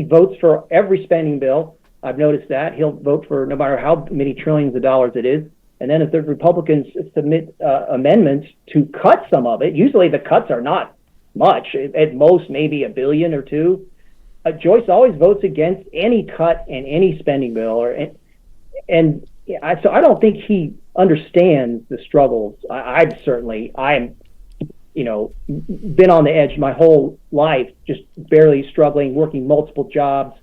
votes for every spending bill. I've noticed that. He'll vote for no matter how many trillions of dollars it is. And then if the Republicans submit amendments to cut some of it, usually the cuts are not much, at most maybe $1 billion or $2 billion. Joyce always votes against any cut in any spending bill, so I don't think he understands the struggles. I'm been on the edge my whole life, just barely struggling, working multiple jobs,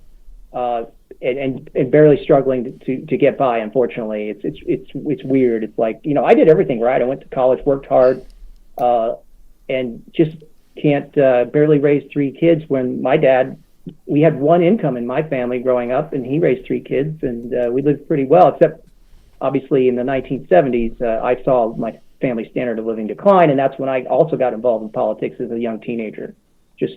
and barely struggling to get by. Unfortunately, it's weird. It's I did everything right. I went to college, worked hard, and just can't barely raise 3 kids when my dad we had one income in my family growing up, and he raised 3 kids, and we lived pretty well, except obviously in the 1970s, I saw my family standard of living decline, and that's when I also got involved in politics as a young teenager, just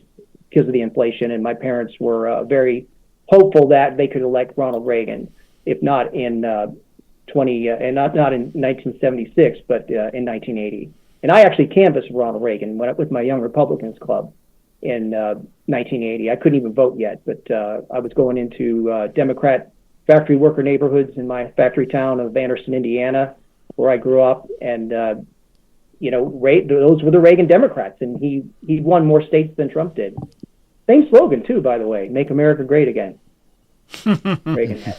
because of the inflation. And my parents were very hopeful that they could elect Ronald Reagan, if not in not in 1976, but in 1980. And I actually canvassed Ronald Reagan with my Young Republicans Club in 1980. I couldn't even vote yet, but I was going into Democrat factory worker neighborhoods in my factory town of Anderson, Indiana, where I grew up, and those were the Reagan Democrats, and he won more states than Trump did. Same slogan too, by the way: "Make America Great Again." Reagan had.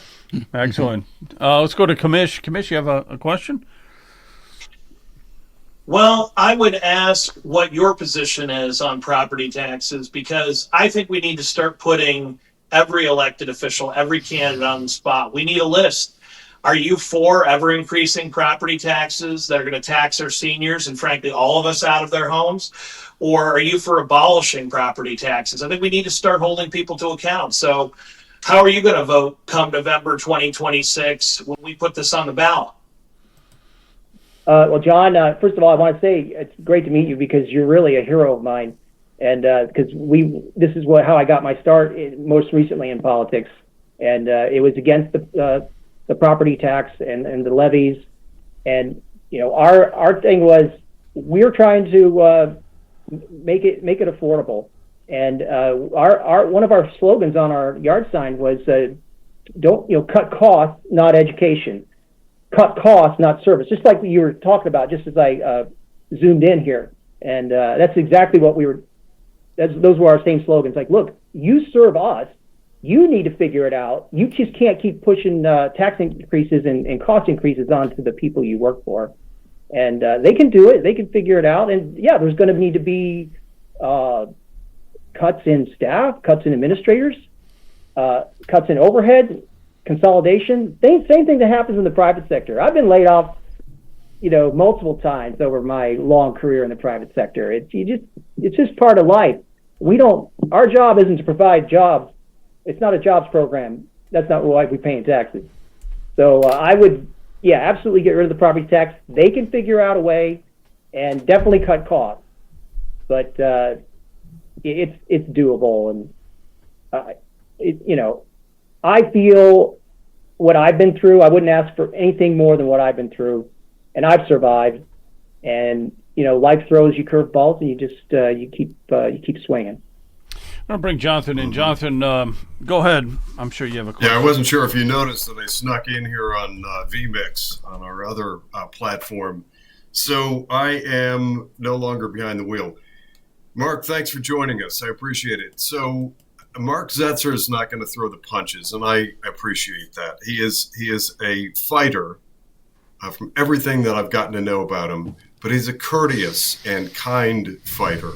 Excellent. Let's go to Kamish. Kamish, you have a question? Well, I would ask what your position is on property taxes, because I think we need to start putting every elected official, every candidate on the spot. We need a list. Are you for ever increasing property taxes that are going to tax our seniors and frankly all of us out of their homes? Or are you for abolishing property taxes? I think we need to start holding people to account. So how are you going to vote come November 2026 when we put this on the ballot? Well, John, first of all, I want to say it's great to meet you, because you're really a hero of mine. And because this is how I got my start most recently in politics. And it was against the property tax and the levies. And, our thing was, we're trying to make it affordable. And one of our slogans on our yard sign was, don't, cut costs, not education. Cut costs, not service. Just like you were talking about, just as I zoomed in here. And that's exactly what those were our same slogans. Like, look, you serve us. You need to figure it out. You just can't keep pushing tax increases and cost increases onto the people you work for. And they can do it. They can figure it out. And yeah, there's going to need to be cuts in staff, cuts in administrators, cuts in overhead, consolidation. Same thing that happens in the private sector. I've been laid off, multiple times over my long career in the private sector. It's just part of life. Our job isn't to provide jobs. It's not a jobs program. That's not why we pay in taxes. So I would, absolutely get rid of the property tax. They can figure out a way, and definitely cut costs. But it's doable, and I feel what I've been through. I wouldn't ask for anything more than what I've been through, and I've survived. And life throws you curveballs, and you just you keep swinging. I'm going to bring Jonathan in. Jonathan, go ahead. I'm sure you have a question. Yeah, I wasn't sure if you noticed that I snuck in here on vMix on our other platform. So I am no longer behind the wheel. Mark, thanks for joining us. I appreciate it. So Mark Zetzer is not going to throw the punches, and I appreciate that. He is a fighter from everything that I've gotten to know about him, but he's a courteous and kind fighter.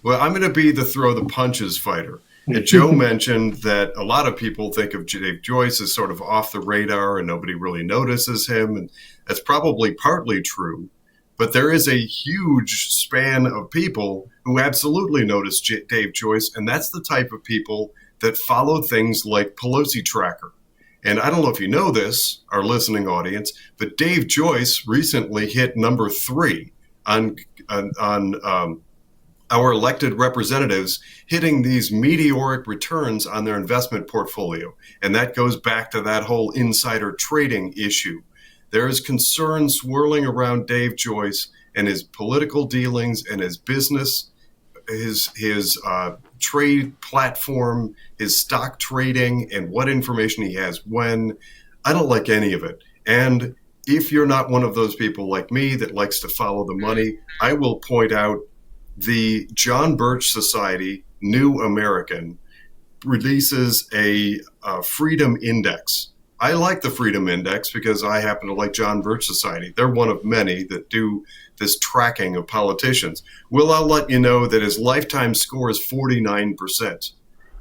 Well, I'm going to be the throw the punches fighter. And Joe mentioned that a lot of people think of Dave Joyce as sort of off the radar and nobody really notices him. And that's probably partly true. But there is a huge span of people who absolutely notice Dave Joyce. And that's the type of people that follow things like Pelosi Tracker. And I don't know if you know this, our listening audience, but Dave Joyce recently hit number 3 on our elected representatives hitting these meteoric returns on their investment portfolio. And that goes back to that whole insider trading issue. There is concern swirling around Dave Joyce and his political dealings and his business, his trade platform, his stock trading, and what information he has when. I don't like any of it. And if you're not one of those people like me that likes to follow the money, I will point out the John Birch Society, New American, releases a Freedom Index. I like the Freedom Index because I happen to like John Birch Society. They're one of many that do this tracking of politicians. Well, I'll let you know that his lifetime score is 49%.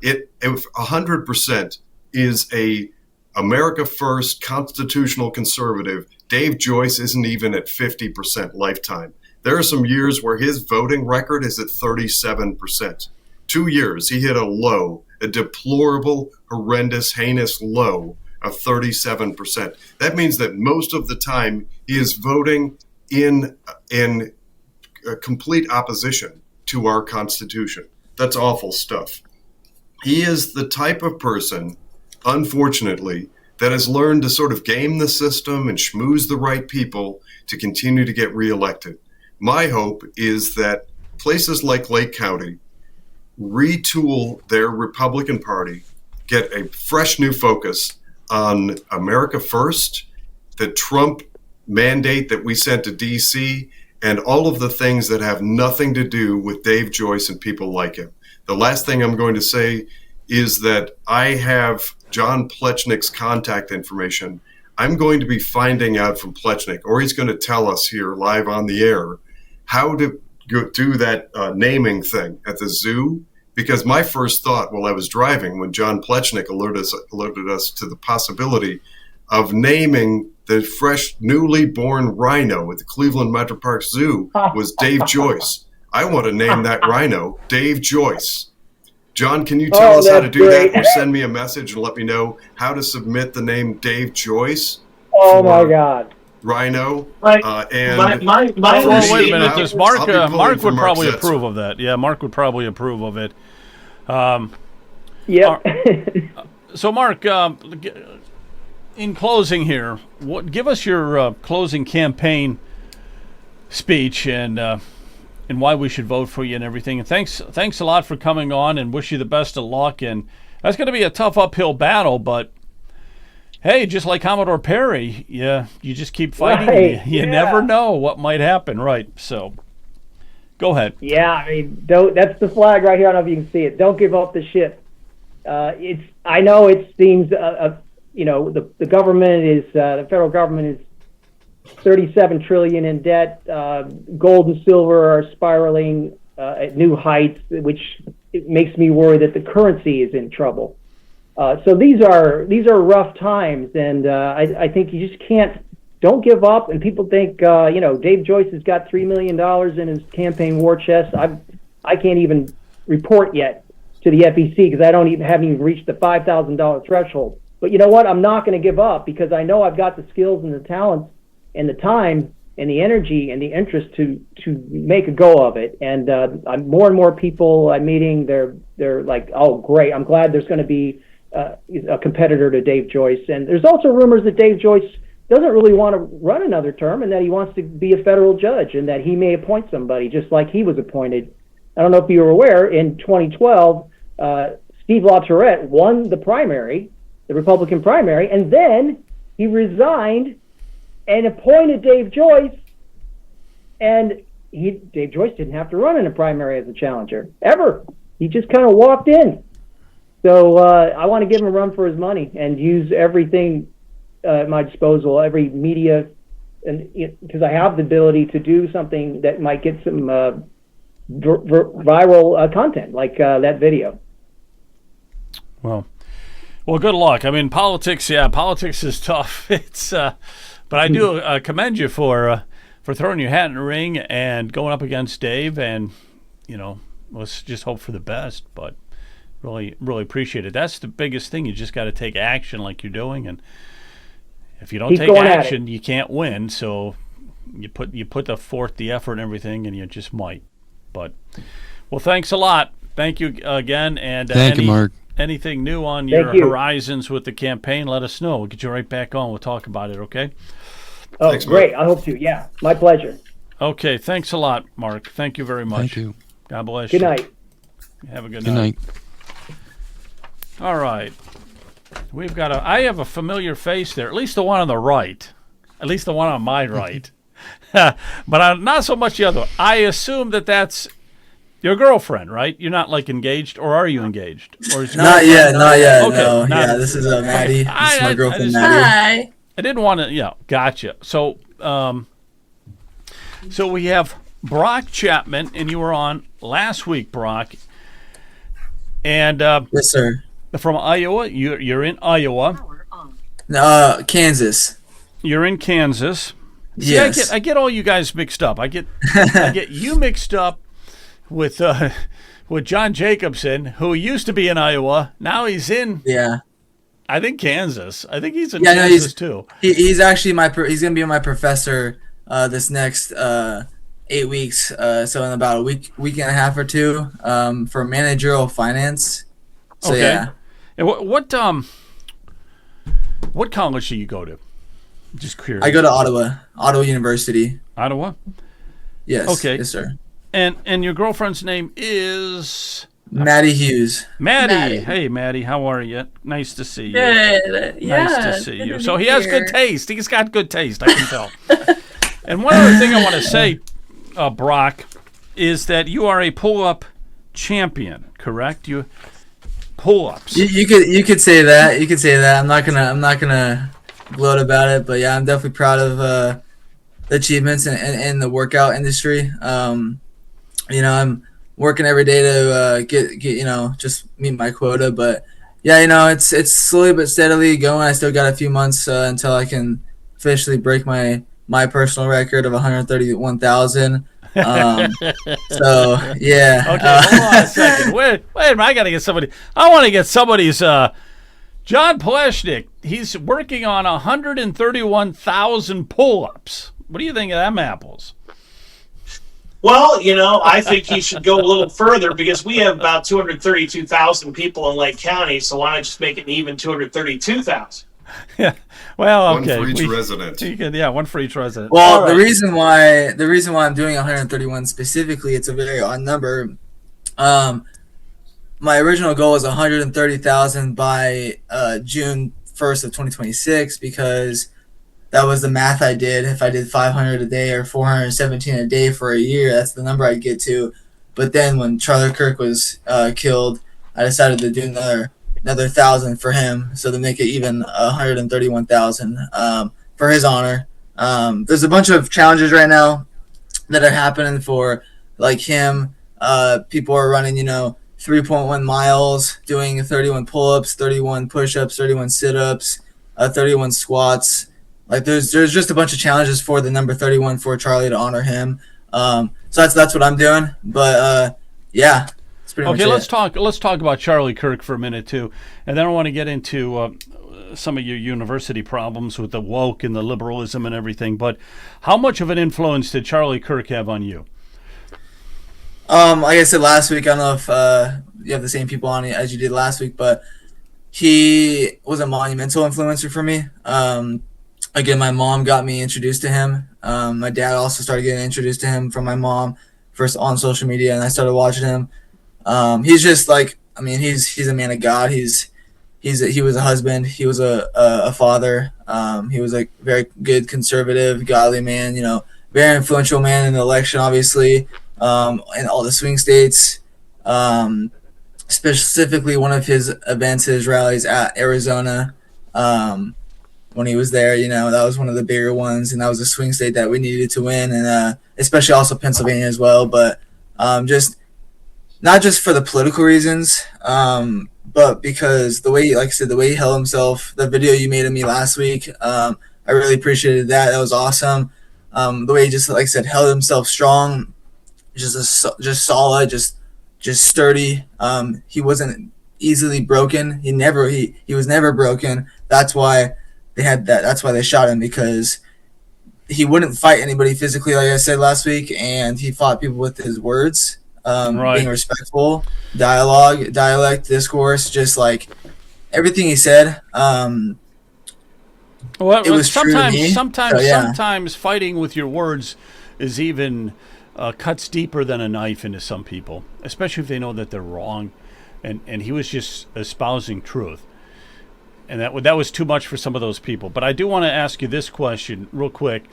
If 100% is a America First constitutional conservative, Dave Joyce isn't even at 50% lifetime. There are some years where his voting record is at 37%. 2 years, he hit a low, a deplorable, horrendous, heinous low of 37%. That means that most of the time he is voting in complete opposition to our Constitution. That's awful stuff. He is the type of person, unfortunately, that has learned to sort of game the system and schmooze the right people to continue to get reelected. My hope is that places like Lake County retool their Republican Party, get a fresh new focus on America First, the Trump mandate that we sent to D.C., and all of the things that have nothing to do with Dave Joyce and people like him. The last thing I'm going to say is that I have John Plechnik's contact information. I'm going to be finding out from Plechnik, or he's going to tell us here live on the air, how to do that naming thing at the zoo. Because my first thought while I was driving, when John Plechnik alerted us to the possibility of naming the fresh, newly born rhino at the Cleveland Metro Park Zoo, was Dave Joyce. I want to name that rhino Dave Joyce. John, can you tell us how to do that, or send me a message and let me know how to submit the name Dave Joyce? Oh my God. Rhino. Right. And Well, wait a minute. Does Mark would probably Zetzer. approve of that. Yeah, Mark would probably approve of it. Yep. So, Mark, in closing here, give us your closing campaign speech and why we should vote for you and everything. And thanks a lot for coming on, and wish you the best of luck. And that's going to be a tough uphill battle, but hey, just like Commodore Perry, you just keep fighting. Right. You never know what might happen, right? So, go ahead. Yeah, I mean, that's the flag right here. I don't know if you can see it. Don't give up the ship. I know it seems, the government is, the federal government is $37 trillion in debt. Gold and silver are spiraling at new heights, which it makes me worry that the currency is in trouble. So these are rough times, and I think you just don't give up. And people think, Dave Joyce has got $3 million in his campaign war chest. I can't even report yet to the FEC because haven't even reached the $5,000 threshold. But you know what? I'm not going to give up, because I know I've got the skills and the talents and the time and the energy and the interest to make a go of it. And more and more people I'm meeting, they're like, oh, great. I'm glad there's going to be a competitor to Dave Joyce. And there's also rumors that Dave Joyce doesn't really want to run another term, and that he wants to be a federal judge, and that he may appoint somebody just like he was appointed. I don't know if you were aware, in 2012, Steve LaTourette won the Republican primary, and then he resigned and appointed Dave Joyce, and Dave Joyce didn't have to run in a primary as a challenger, ever. He just kind of walked in. So I want to give him a run for his money and use everything at my disposal, every media, and because I have the ability to do something that might get some viral content, like that video. Well, good luck. I mean, politics is tough. It's, but I do commend you for throwing your hat in the ring and going up against Dave, and let's just hope for the best. But really, really appreciate it. That's the biggest thing. You just got to take action, like you're doing, and if you don't take action, you can't win. So you put forth the effort and everything, and you just might. But thanks a lot. Thank you again, and thank you, Mark. Anything new on your horizons with the campaign, let us know. We'll get you right back on. We'll talk about it, okay? Oh, thanks, great. I hope to. Yeah, my pleasure. Okay, thanks a lot, Mark. Thank you very much. Thank you. God bless you. Good night. Have a good night. All right. I have a familiar face there, at least the one on the right. At least the one on my right. But not so much the other one. I assume that's your girlfriend, right? You're not like engaged, or are you engaged? Or is not yet. Okay, no. Yeah, this is Maddie. This is my girlfriend, Maddie. Hi. I didn't want to. Yeah, gotcha. So, so we have Brock Chapman, and you were on last week, Brock. And yes, sir. From Iowa. You're in Iowa. Kansas. You're in Kansas. See, yes. I get all you guys mixed up. I get you mixed up with with John Jacobson, who used to be in Iowa. Now he's in, I think, Kansas. I think he's in Kansas too. He's actually he's going to be my professor this next 8 weeks. So in about a week and a half or two for managerial finance. So yeah. And what college do you go to? Just curious. I go to Ottawa University. Ottawa? Yes. Okay. Yes, sir. And your girlfriend's name is Maddie Hughes. Maddie. Hey, Maddie, how are you? Nice to see you. Good. Yeah. Nice to see you. So he has good taste. He's got good taste, I can tell. And one other thing I want to say, Brock, is that you are a pull-up champion, correct? You pull-ups. You could say that. You could say that. I'm not gonna gloat about it, but yeah, I'm definitely proud of the achievements in the workout industry. I'm working every day to get just meet my quota, but yeah, it's slowly but steadily going. I still got a few months until I can officially break my personal record of 131,000. So yeah. Okay, hold on a second. Wait a minute. I gotta get somebody. I want to get somebody's. John Pleshnik. He's working on 131,000 pull-ups. What do you think of them apples? Well, I think he should go a little further because we have about 232,000 people in Lake County. So why not just make it an even 232,000? Yeah. Well, okay. One for each resident. One for each resident. Well, the reason why I'm doing 131 specifically, it's a very odd number. My original goal was 130,000 by June 1st of 2026 because that was the math I did. If I did 500 a day or 417 a day for a year, that's the number I'd get to. But then when Charlie Kirk was killed, I decided to do another 1,000 for him, so to make it even 131,000 for his honor. There's a bunch of challenges right now that are happening for like him. People are running, 3.1 miles, doing 31 pull-ups, 31 push-ups, 31 sit-ups, 31 squats. Like there's just a bunch of challenges for the number 31 for Charlie to honor him. So that's what I'm doing. But yeah. Okay, let's talk about Charlie Kirk for a minute too, and then I want to get into some of your university problems with the woke and the liberalism and everything. But how much of an influence did Charlie Kirk have on you? Like I said last week, I don't know if you have the same people on as you did last week, but he was a monumental influencer for me. Again, my mom got me introduced to him. My dad also started getting introduced to him from my mom first on social media, and I started watching him. He's just he's a man of God. He was a husband. He was a father. He was a very good conservative, godly man. Very influential man in the election, obviously, in all the swing states. Specifically, one of his events, his rallies at Arizona, when he was there, that was one of the bigger ones, and that was a swing state that we needed to win, and especially also Pennsylvania as well. But just not just for the political reasons, but because the way he held himself, the video you made of me last week, I really appreciated that. That was awesome. The way he just, like I said, held himself strong, just solid, just sturdy. He wasn't easily broken. He was never broken. That's why they had that. That's why they shot him, because he wouldn't fight anybody physically, like I said last week, and he fought people with his words. Being respectful, dialect, discourse, just like everything he said. It was sometimes fighting with your words is even cuts deeper than a knife into some people, especially if they know that they're wrong. And he was just espousing truth, and that was too much for some of those people. But I do want to ask you this question real quick.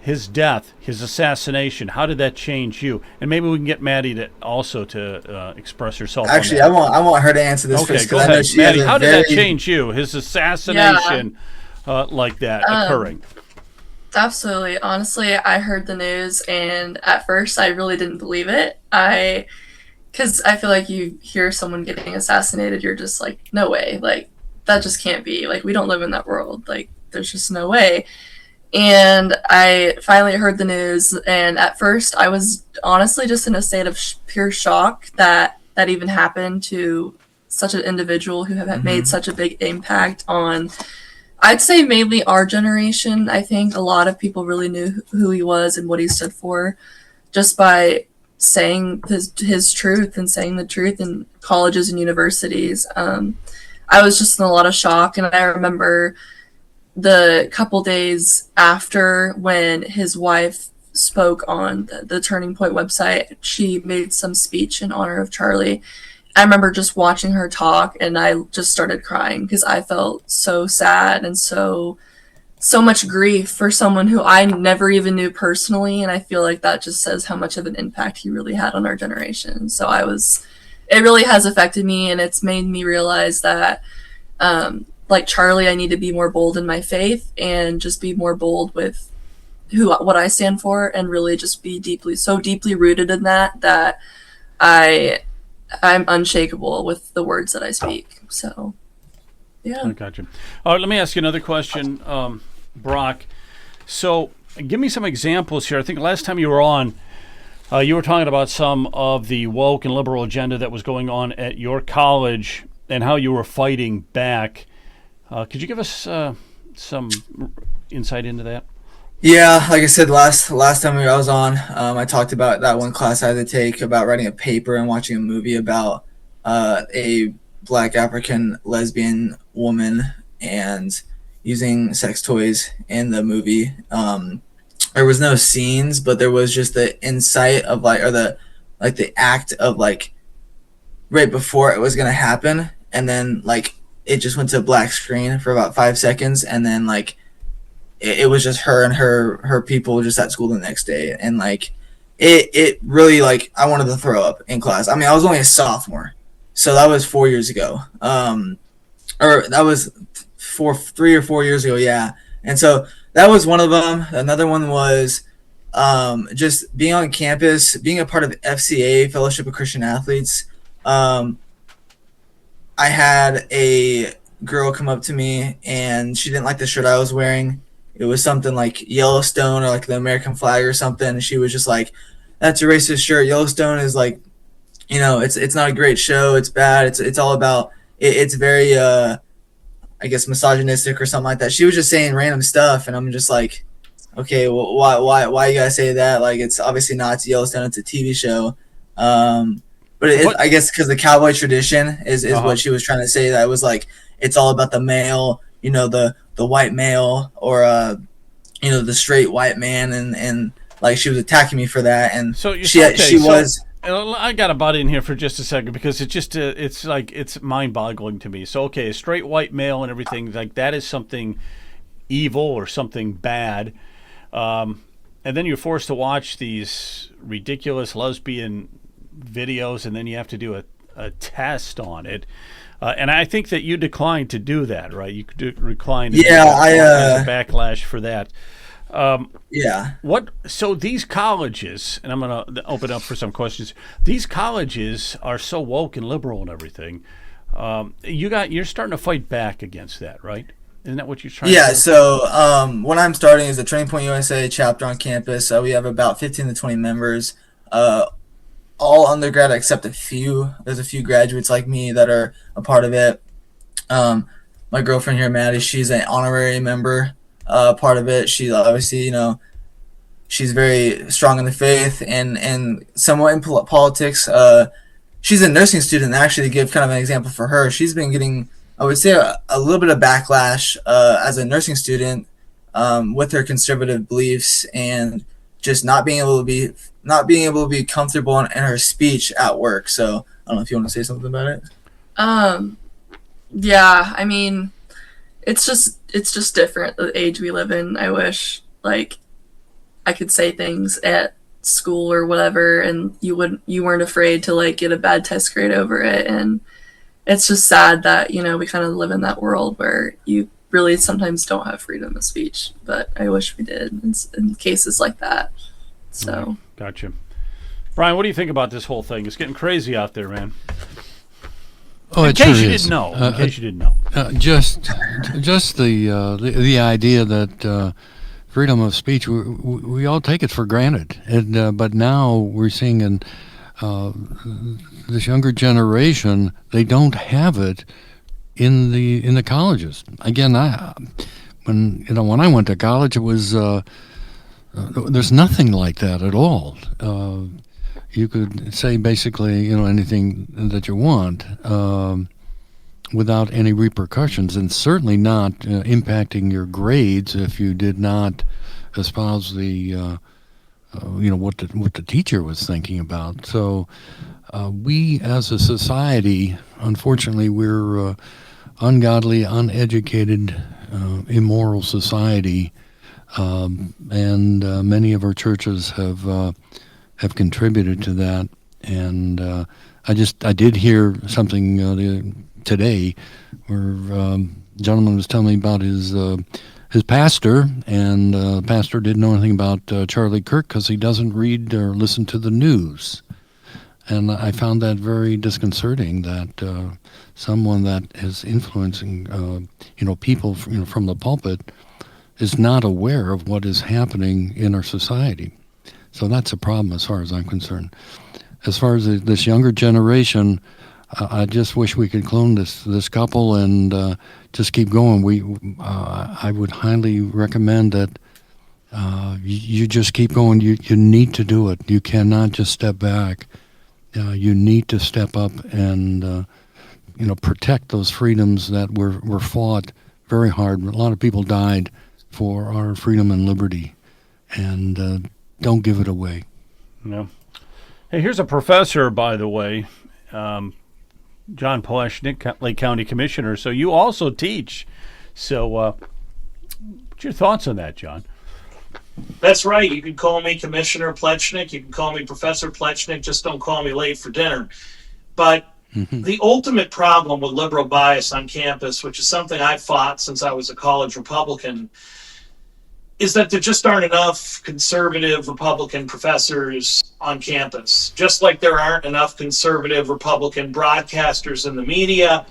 His death, his assassination, how did that change you? And maybe we can get Maddie to express herself. Actually, on that. I want her to answer this okay, first. Go ahead, Maddie. How did that change you? His assassination, like that occurring. Absolutely. Honestly, I heard the news, and at first, I really didn't believe it. Because I feel like you hear someone getting assassinated, you're just like, no way. Like, that just can't be. Like, we don't live in that world. Like, there's just no way. And I finally heard the news, and at first I was honestly just in a state of pure shock that that even happened to such an individual who had made such a big impact on, I'd say, mainly our generation. I think a lot of people really knew who he was and what he stood for just by saying his truth and saying the truth in colleges and universities. I was just in a lot of shock, and I remember the couple days after, when his wife spoke on the Turning Point website, she made some speech in honor of Charlie. I remember just watching her talk, and I just started crying because I felt so sad and so much grief for someone who I never even knew personally, and I feel like that just says how much of an impact he really had on our generation. So it really has affected me, and it's made me realize that like Charlie, I need to be more bold in my faith and just be more bold with what I stand for, and really just be deeply rooted in that I'm unshakable with the words that I speak. So, yeah. I got you. All right, let me ask you another question, Brock. So, give me some examples here. I think last time you were on, you were talking about some of the woke and liberal agenda that was going on at your college and how you were fighting back. Could you give us some insight into that? Yeah, like I said last time I was on, I talked about that one class I had to take about writing a paper and watching a movie about a Black African lesbian woman and using sex toys in the movie. There was no scenes, but there was just the insight of the act of right before it was gonna happen, and then it just went to a black screen for about 5 seconds, and then it was just her and her people just at school the next day, and it really I wanted to throw up in class. I mean, I was only a sophomore, so that was 4 years ago, or that was 3 or 4 years ago, yeah. And so that was one of them. Another one was just being on campus, being a part of the FCA, Fellowship of Christian Athletes. I had a girl come up to me, and she didn't like the shirt I was wearing. It was something like Yellowstone or the American flag or something. And she was just like, "That's a racist shirt. Yellowstone is it's not a great show. It's bad. It's all about it's very I guess misogynistic or something like that." She was just saying random stuff, and I'm just like, okay, well, why you gotta say that? It's obviously not. It's Yellowstone. It's a TV show. But I guess because the cowboy tradition is what she was trying to say. That it was it's all about the male, the white male, or the straight white man, and she was attacking me for that. And so I got to butt in here for just a second, because it's mind-boggling to me. So a straight white male and everything that is something evil or something bad, and then you're forced to watch these ridiculous lesbian videos, and then you have to do a test on it, and I think that you declined to do that, right? You declined. Yeah, a backlash for that. Yeah. So these colleges, and I'm going to open up for some questions. These colleges are so woke and liberal and everything. You're starting to fight back against that, right? Isn't that what you're trying to do? So what I'm starting is a Turning Point USA chapter on campus. We have about 15 to 20 members, all undergrad except a few. There's a few graduates like me that are a part of it. My girlfriend here, Maddie, she's an honorary member, part of it. She obviously, she's very strong in the faith and somewhat in politics. She's a nursing student. Actually, to give kind of an example for her, she's been getting, I would say, a little bit of backlash as a nursing student with her conservative beliefs and just not being able to be comfortable in her speech at work. So I don't know if you want to say something about it. Yeah, I mean, it's just different, the age we live in. I wish I could say things at school or whatever, and you weren't afraid to get a bad test grade over it. And it's just sad that we kind of live in that world where you really sometimes don't have freedom of speech, but I wish we did in cases like that. So gotcha. Brian, what do you think about this whole thing? It's getting crazy out there, man. Oh, in case you didn't know. Just the idea that freedom of speech, we all take it for granted. And but now we're seeing in this younger generation, they don't have it in the colleges. Again, when I went to college, it was there's nothing like that at all. You could say basically anything that you want without any repercussions, and certainly not impacting your grades if you did not espouse the what the teacher was thinking about. So we as a society, unfortunately, we're ungodly, uneducated, immoral society, and many of our churches have contributed to that. And I did hear something today where a gentleman was telling me about his pastor, and the pastor didn't know anything about Charlie Kirk because he doesn't read or listen to the news. And I found that very disconcerting that someone that is influencing people from the pulpit is not aware of what is happening in our society. So that's a problem as far as I'm concerned. As far as this younger generation, I just wish we could clone this couple and just keep going. I would highly recommend that you just keep going. You need to do it. You cannot just step back. You need to step up and protect those freedoms that were fought very hard. A lot of people died for our freedom and liberty, and don't give it away. No. Hey, here's a professor, by the way, John Poleshnik, Lake County Commissioner. So you also teach. So what's your thoughts on that, John? That's right. You can call me Commissioner Plechnik. You can call me Professor Plechnik. Just don't call me late for dinner. But the ultimate problem with liberal bias on campus, which is something I've fought since I was a college Republican, is that there just aren't enough conservative Republican professors on campus. Just like there aren't enough conservative Republican broadcasters in the media,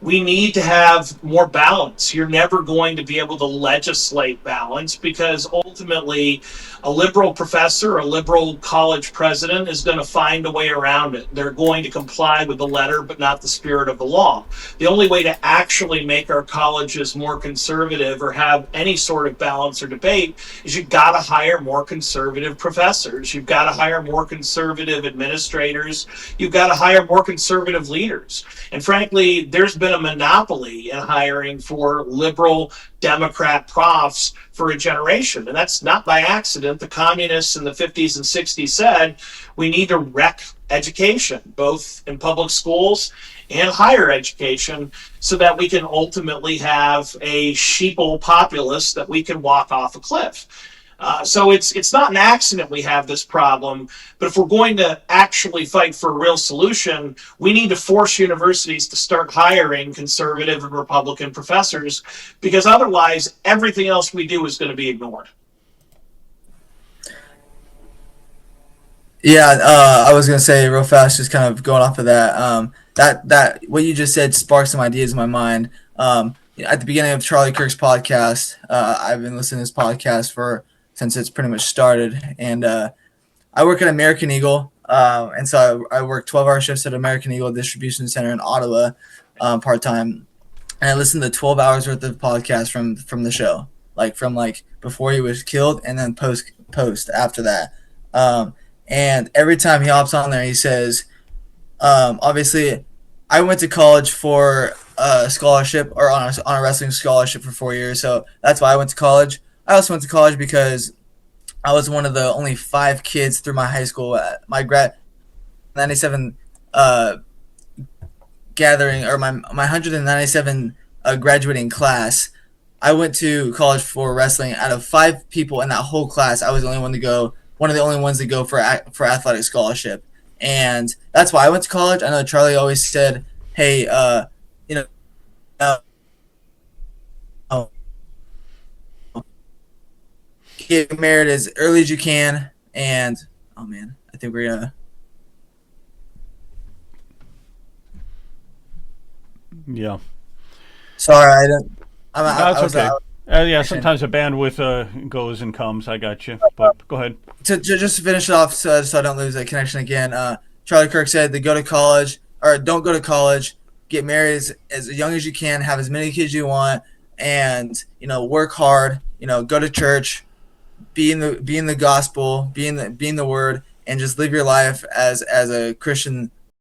we need to have more balance. You're never going to be able to legislate balance because ultimately a liberal professor, a liberal college president is going to find a way around it. They're going to comply with the letter but not the spirit of the law. The only way to actually make our colleges more conservative or have any sort of balance or debate is you've got to hire more conservative professors. You've got to hire more conservative administrators. You've got to hire more conservative leaders. And frankly, there's been a monopoly in hiring for liberal Democrat profs for a generation. And that's not by accident. The communists in the 50s and 60s said we need to wreck education, both in public schools and higher education, so that we can ultimately have a sheeple populace that we can walk off a cliff. So it's not an accident we have this problem, but if we're going to actually fight for a real solution, we need to force universities to start hiring conservative and Republican professors, because otherwise everything else we do is going to be ignored. Yeah, I was gonna say real fast, just kind of going off of that. That what you just said sparked some ideas in my mind. At the beginning of Charlie Kirk's podcast, I've been listening to this podcast since it's pretty much started, and I work at American Eagle, and so I work 12-hour shifts at American Eagle Distribution Center in Ottawa, part-time, and I listen to 12 hours worth of podcast from the show, from before he was killed and then post after that. And every time he hops on there, he says, obviously, I went to college for a scholarship or on a wrestling scholarship for 4 years, so that's why I went to college. I also went to college because I was one of the only 5 kids through my high school, my grad 97 gathering, or my 197 graduating class. I went to college for wrestling. Out of 5 people in that whole class, I was the only one to go. One of the only ones to go for athletic scholarship, and that's why I went to college. I know Charlie always said, "Hey, get married as early as you can." And oh man, I think we're gonna. Yeah. Sorry, I don't. That's okay. Yeah, sometimes the bandwidth goes and comes. I got you. But go ahead. Just to finish it off, so I don't lose that connection again. Charlie Kirk said to go to college, or don't go to college, get married as young as you can, have as many kids you want, and work hard. Go to church, be in the gospel, be in the word, and just live your life as a Christian